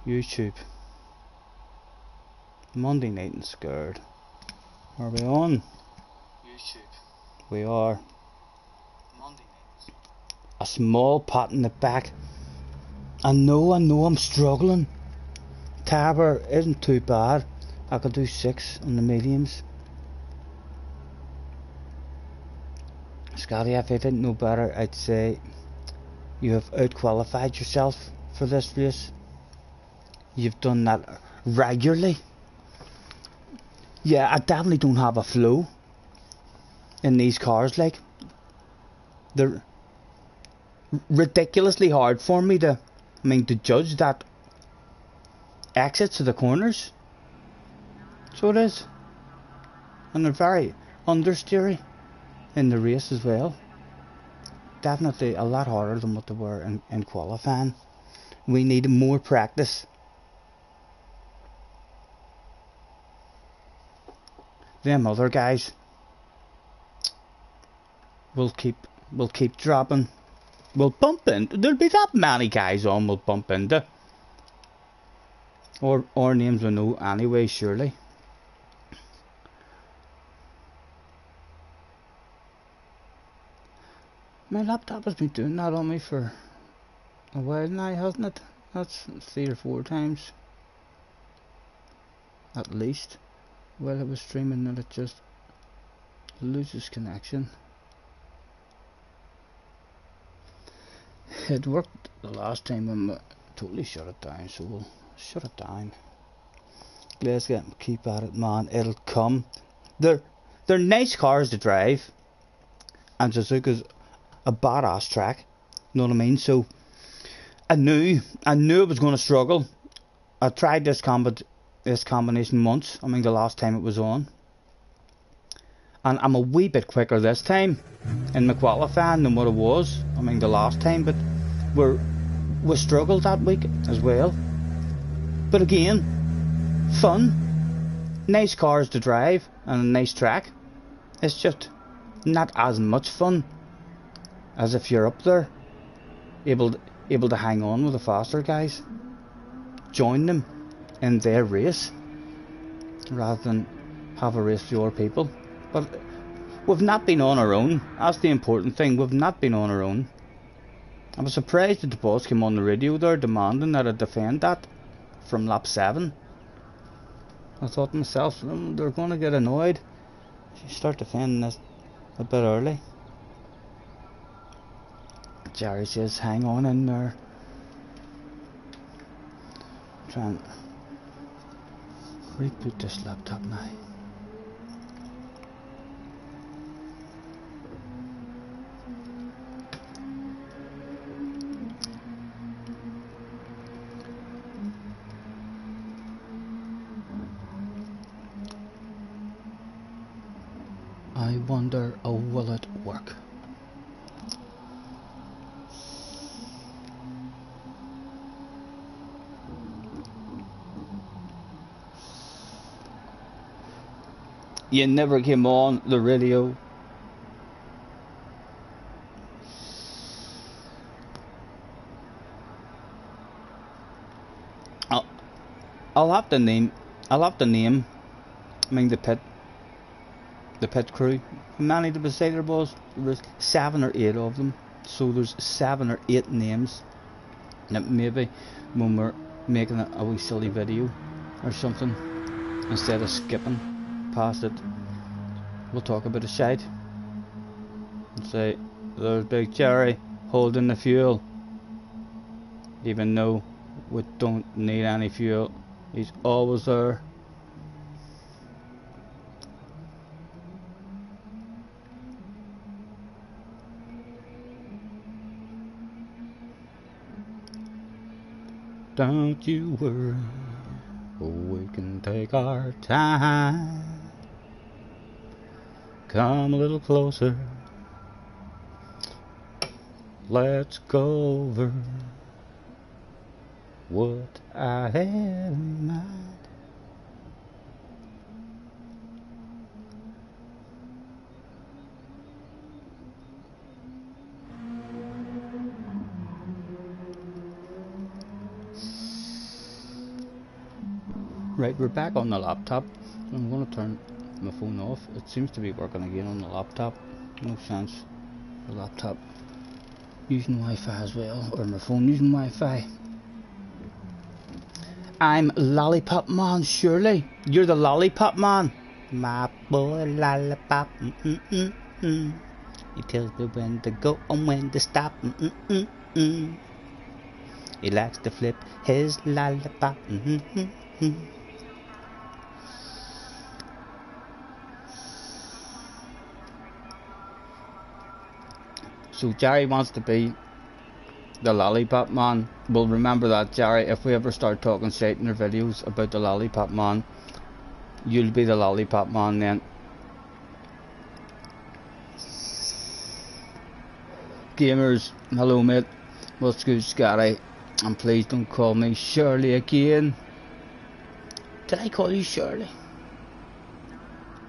YouTube. Monday night and scared. Are we on? YouTube. We are. Monday night. A small pat in the back. I know I'm struggling. Tabor isn't too bad. I could do 6 on the mediums. Scotty, if I didn't know better, I'd say you have outqualified yourself for this race. You've done that regularly. Yeah, I definitely don't have a flow in these cars. Like, they're ridiculously hard for me to judge that exits to the corners. So it is. And they're very understeery in the race as well. Definitely a lot harder than what they were in qualifying. We need more practice. Them other guys will keep dropping. We'll bump into. There'll be that many guys on we'll bump into. Or names we know anyway, surely. My laptop has been doing that on me for a while now, hasn't it? That's 3 or 4 times. At least. While I was streaming, and it just loses connection. It worked the last time when we totally shut it down, so we'll shut it down. Let's keep at it, man. It'll come. They're nice cars to drive, and Suzuka's a badass track. You know what I mean? So I knew it was going to struggle. I tried this combination once. The last time it was on, and I'm a wee bit quicker this time in my qualifying than what it was. The last time, but we struggled that week as well. But again, fun, nice cars to drive, and a nice track. It's just not as much fun as if you're up there, able to hang on with the faster guys, join them in their race, rather than have a race for your people. But we've not been on our own. That's the important thing. We've not been on our own. I was surprised that the boss came on the radio there demanding that I defend that from lap 7. I thought to myself, they're going to get annoyed if you start defending this a bit early. Jerry says, hang on in there. Try and reboot this laptop now. I wonder, will it work? You never came on the radio. I'll have to name. I mean the pit crew. How many did we say there was? There was 7 or 8 of them. So there's 7 or 8 names. And maybe when we're making a wee silly video or something, instead of skipping past it, we'll talk about a shite and say, there's Big Jerry holding the fuel, even though we don't need any fuel, he's always there. Don't you worry, we can take our time. Come a little closer, let's go over what I had in mind. Right, we're back on the laptop. I'm going to turn my phone off. It seems to be working again on the laptop. No sense. The laptop using Wi-Fi as well, or my phone using Wi-Fi. I'm Lollipop Man, surely. You're the Lollipop Man. My boy Lollipop. He tells me when to go and when to stop. He likes to flip his lollipop. So Jerry wants to be the Lollipop Man. We'll remember that, Jerry. If we ever start talking shit in our videos about the Lollipop Man, you'll be the Lollipop Man then. Gamers, hello mate. What's good, Scotty? And please don't call me Shirley again. Did I call you Shirley?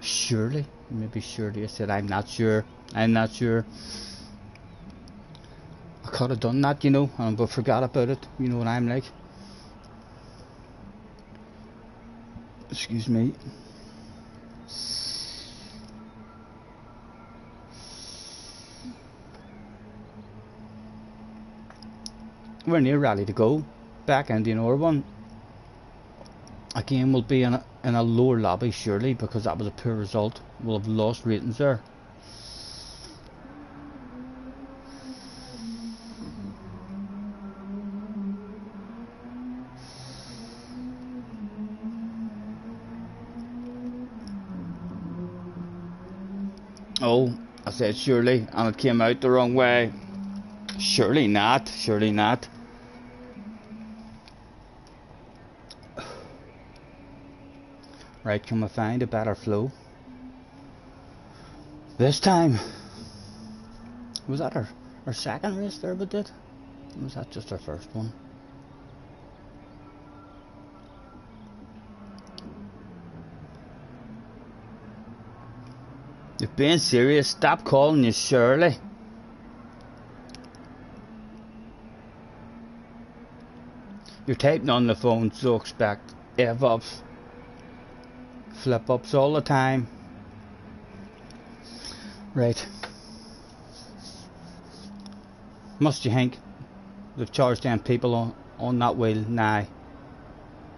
Shirley? Maybe Shirley. I said I'm not sure. I'm not sure. I could have done that, you know, but forgot about it. You know what I'm like. Excuse me. We're near ready to go. Back in the another one. Again, we'll be in a lower lobby, surely, because that was a poor result. We'll have lost ratings there. Oh, I said surely, and it came out the wrong way. Surely not, surely not. Right, can we find a better flow? This time. Was that our second race there we did? Or was that just our first one? You're being serious, stop calling you Shirley. You're typing on the phone, so expect F-ups, flip-ups all the time. Right. Must you think they've charged them people on that wheel now,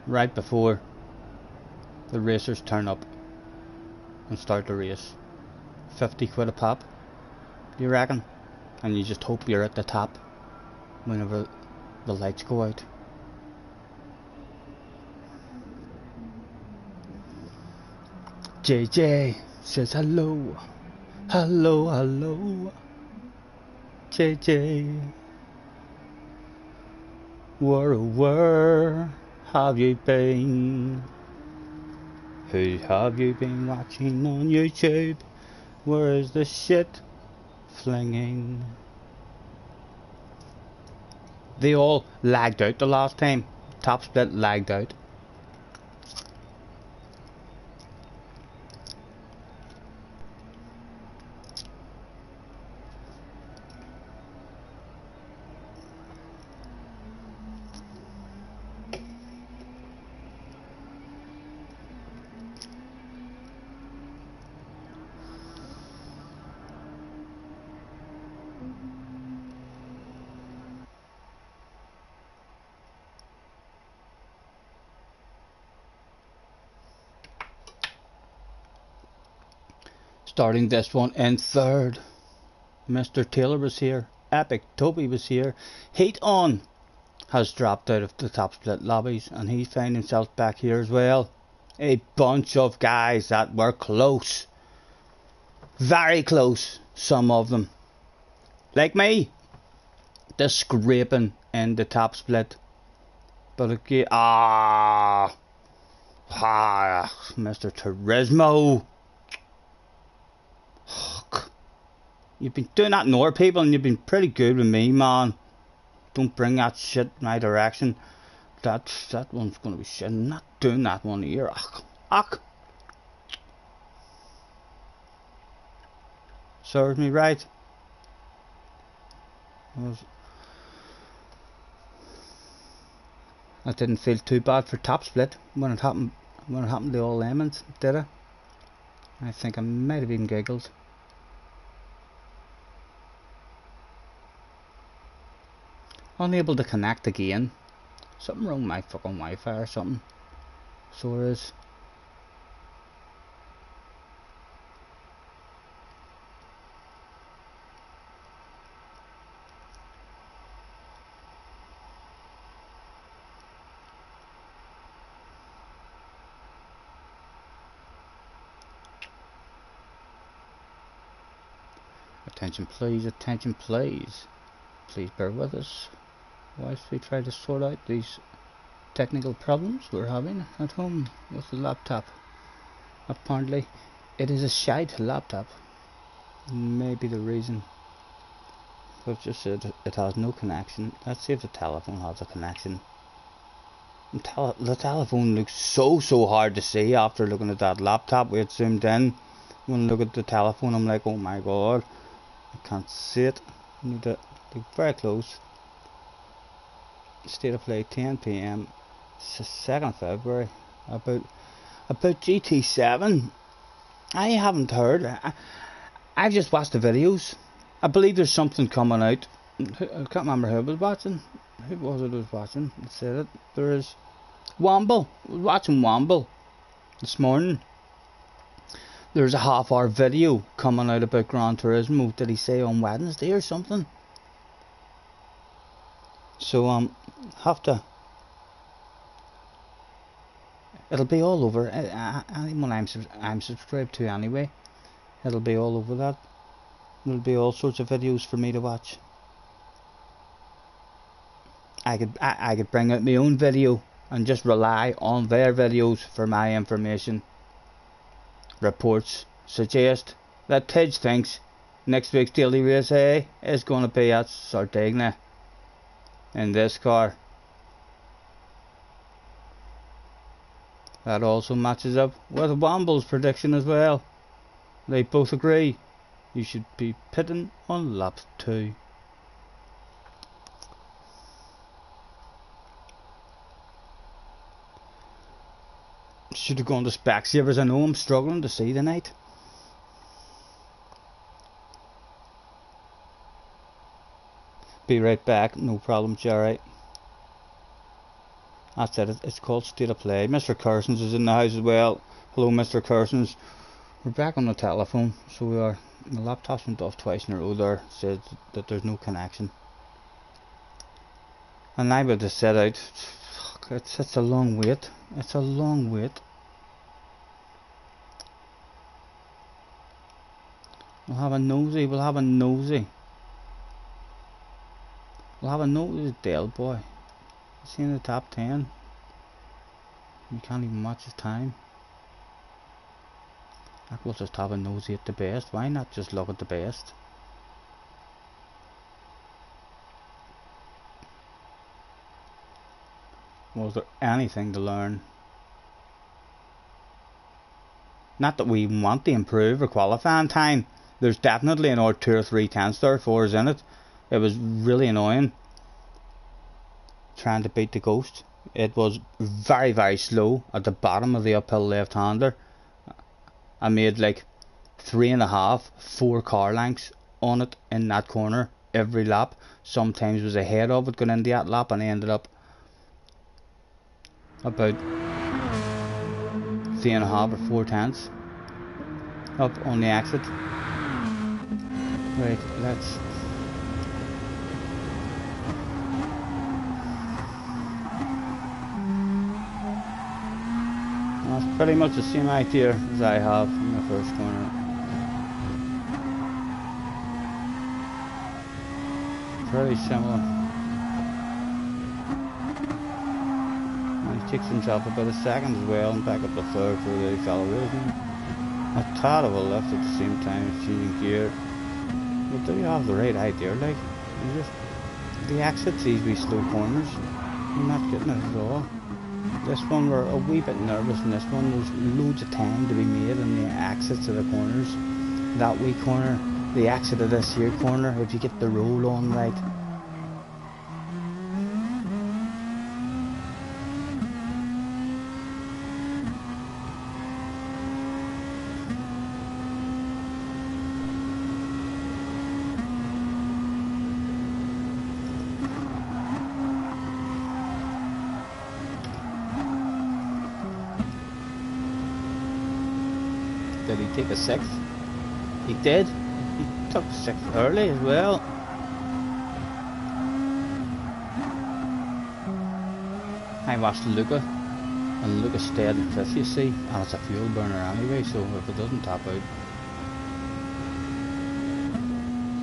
right before the racers turn up and start the race. 50 quid a pop, do you reckon? And you just hope you're at the top whenever the lights go out. JJ says hello, hello, hello. JJ, where have you been? Who have you been watching on YouTube? Where is the shit flinging? They all lagged out the last time. Top split lagged out. Starting this one in third. Mr. Taylor was here. Epic Toby was here. Heat On has dropped out of the top split lobbies, and he found himself back here as well. A bunch of guys that were close. Very close, some of them. Like me. Just scraping in the top split. But again, Mr. Turismo. You've been doing that in other people, and you've been pretty good with me, man. Don't bring that shit in my direction. That one's gonna be shit. I'm not doing that one here. Serves me right. I didn't feel too bad for top split when it happened. When it happened to all lemons, did I? I think I might have even giggled. Unable to connect again. Something wrong with my fucking Wi-Fi or something. So there is. Attention please, attention please. Please bear with us whilst we try to sort out these technical problems we're having at home with the laptop. Apparently it is a shite laptop. Maybe the reason. But just said it has no connection. Let's see if the telephone has a connection. The telephone looks so hard to see after looking at that laptop. We had zoomed in. When I look at the telephone, I'm like, oh my god, I can't see it. I need to look very close. State of play 10 PM. It's the 2nd of February. About GT7. I haven't heard. I've just watched the videos. I believe there's something coming out. I can't remember who I was watching. Who was it I was watching? It said it. There is Womble. I was watching Womble this morning. There's a half-hour video coming out about Gran Turismo. Did he say on Wednesday or something? So have to. It'll be all over. Anyone I'm subscribed to anyway. It'll be all over that. There'll be all sorts of videos for me to watch. I could bring out my own video and just rely on their videos for my information. Reports suggest that Tidge thinks next week's daily race A is going to be at Sardinia in this car. That also matches up with Womble's prediction as well. They both agree you should be pitting on lap 2. Should have gone to Specsavers. I know I'm struggling to see tonight. Be right back, no problem, Jerry. That's it, it's called State of Play. Mr. Carsons is in the house as well. Hello, Mr. Carsons. We're back on the telephone, so we are. The laptop's went off twice in a row there, said that there's no connection. And I would have set out. Fuck, it's a long wait. It's a long wait. We'll have a nosy, we'll have a nosy. We'll have a nosy Dale boy. Is he in the top 10? You can't even watch his time. I will just have a nosy at the best. Why not just look at the best? Was there anything to learn? Not that we want to improve or qualifying time. There's definitely an or 2 or 3 tenths there, 4s in it. It was really annoying trying to beat the Ghost. It was very slow at the bottom of the uphill left-hander. I made like 3.5, 4 car lengths on it in that corner every lap. Sometimes was ahead of it going into that lap, and I ended up about 3.5 or 4 tenths. up on the exit. Right, let's... That's pretty much the same idea as I have in the first corner. Pretty similar. And he takes himself about a second as well and back up the third for the fellow racing. A tad of a lift at the same time as changing gear. But do you have the right idea? Like, you just... The exits, these wee slow corners, you're not getting it at all. This one we're a wee bit nervous in this one. There's loads of time to be made in the exits of the corners. That wee corner, the exit of this here corner, if you get the roll on right. Did he take a sixth? He did. He took sixth early as well. I watched Luca, and Luca stayed in fifth, you see, and it's a fuel burner anyway, so if it doesn't tap out,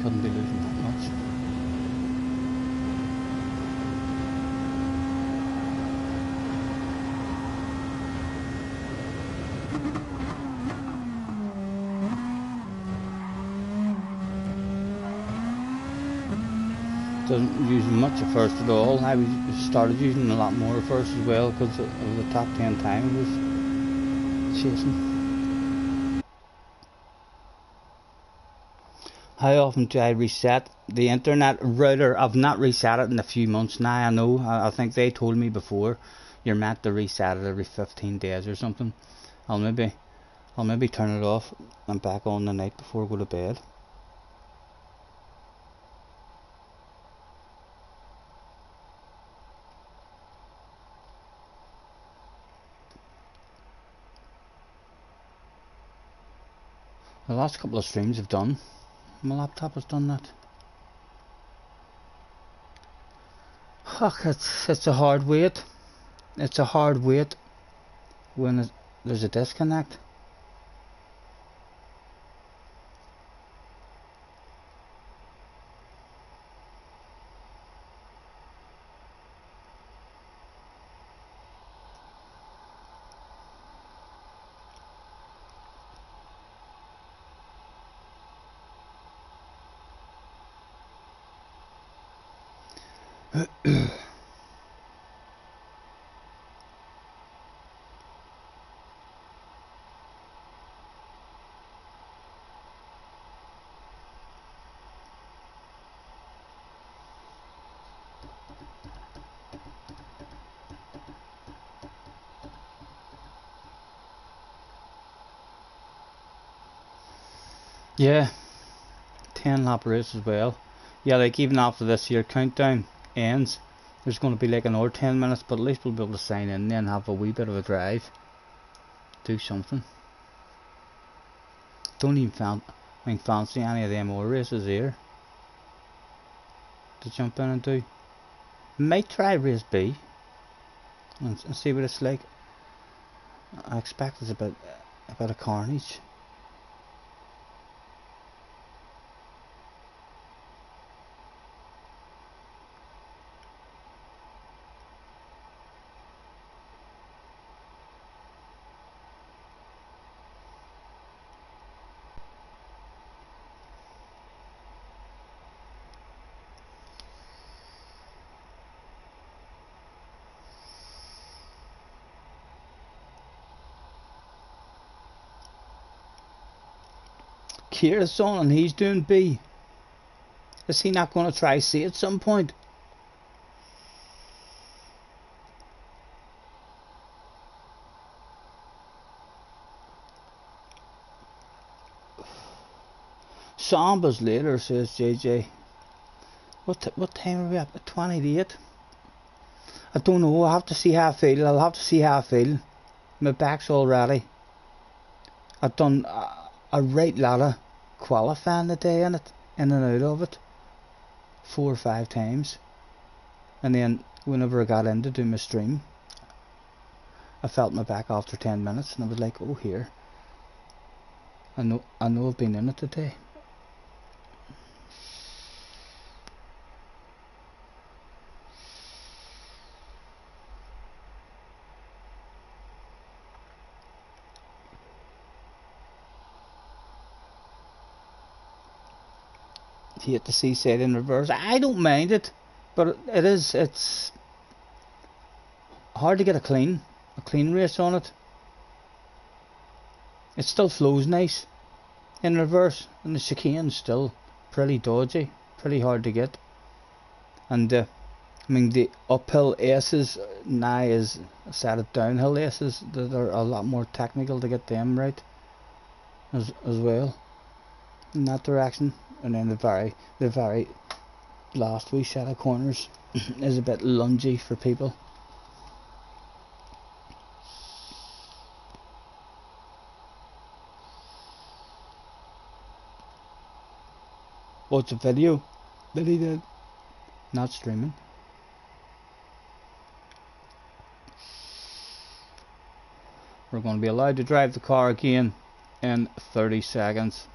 couldn't be losing that much. Doesn't use much at first at all. I started using a lot more at first as well because of the top 10 time I was chasing. How often do I reset the internet router? I've not reset it in a few months now. I know. I think they told me before you're meant to reset it every 15 days or something. I'll maybe turn it off and back on the night before I go to bed. The last couple of streams I've done, my laptop has done that. Fuck, it's a hard wait. It's a hard wait when there's a disconnect. Yeah, 10 lap race as well. Yeah, like even after this year countdown ends, there's going to be like another 10 minutes, but at least we'll be able to sign in and have a wee bit of a drive. Do something. Don't even fancy any of them more races here to jump in and do. Might try race B and see what it's like. I expect it's about a carnage. Kira's on and he's doing B. Is he not going to try C at some point? Samba's later, says JJ. What time are we at? 20 to 8? I don't know. I'll have to see how I feel. I'll have to see how I feel. My back's all ready. a right lot of qualifying the day in it, in and out of it, 4 or 5 times. And then whenever I got in to do my stream, I felt my back after 10 minutes, and I was like, oh here, I know I've been in it today. Hate the seaside in reverse. I don't mind it, but it's hard to get a clean race on it. It still flows nice in reverse, and the chicane's still pretty dodgy, pretty hard to get. And I mean, the uphill aces now is a set of downhill aces that are a lot more technical to get them right as well in that direction. And then the very last wee set of corners is a bit lungy for people. What's a video that he did? Not streaming. We're going to be allowed to drive the car again in 30 seconds.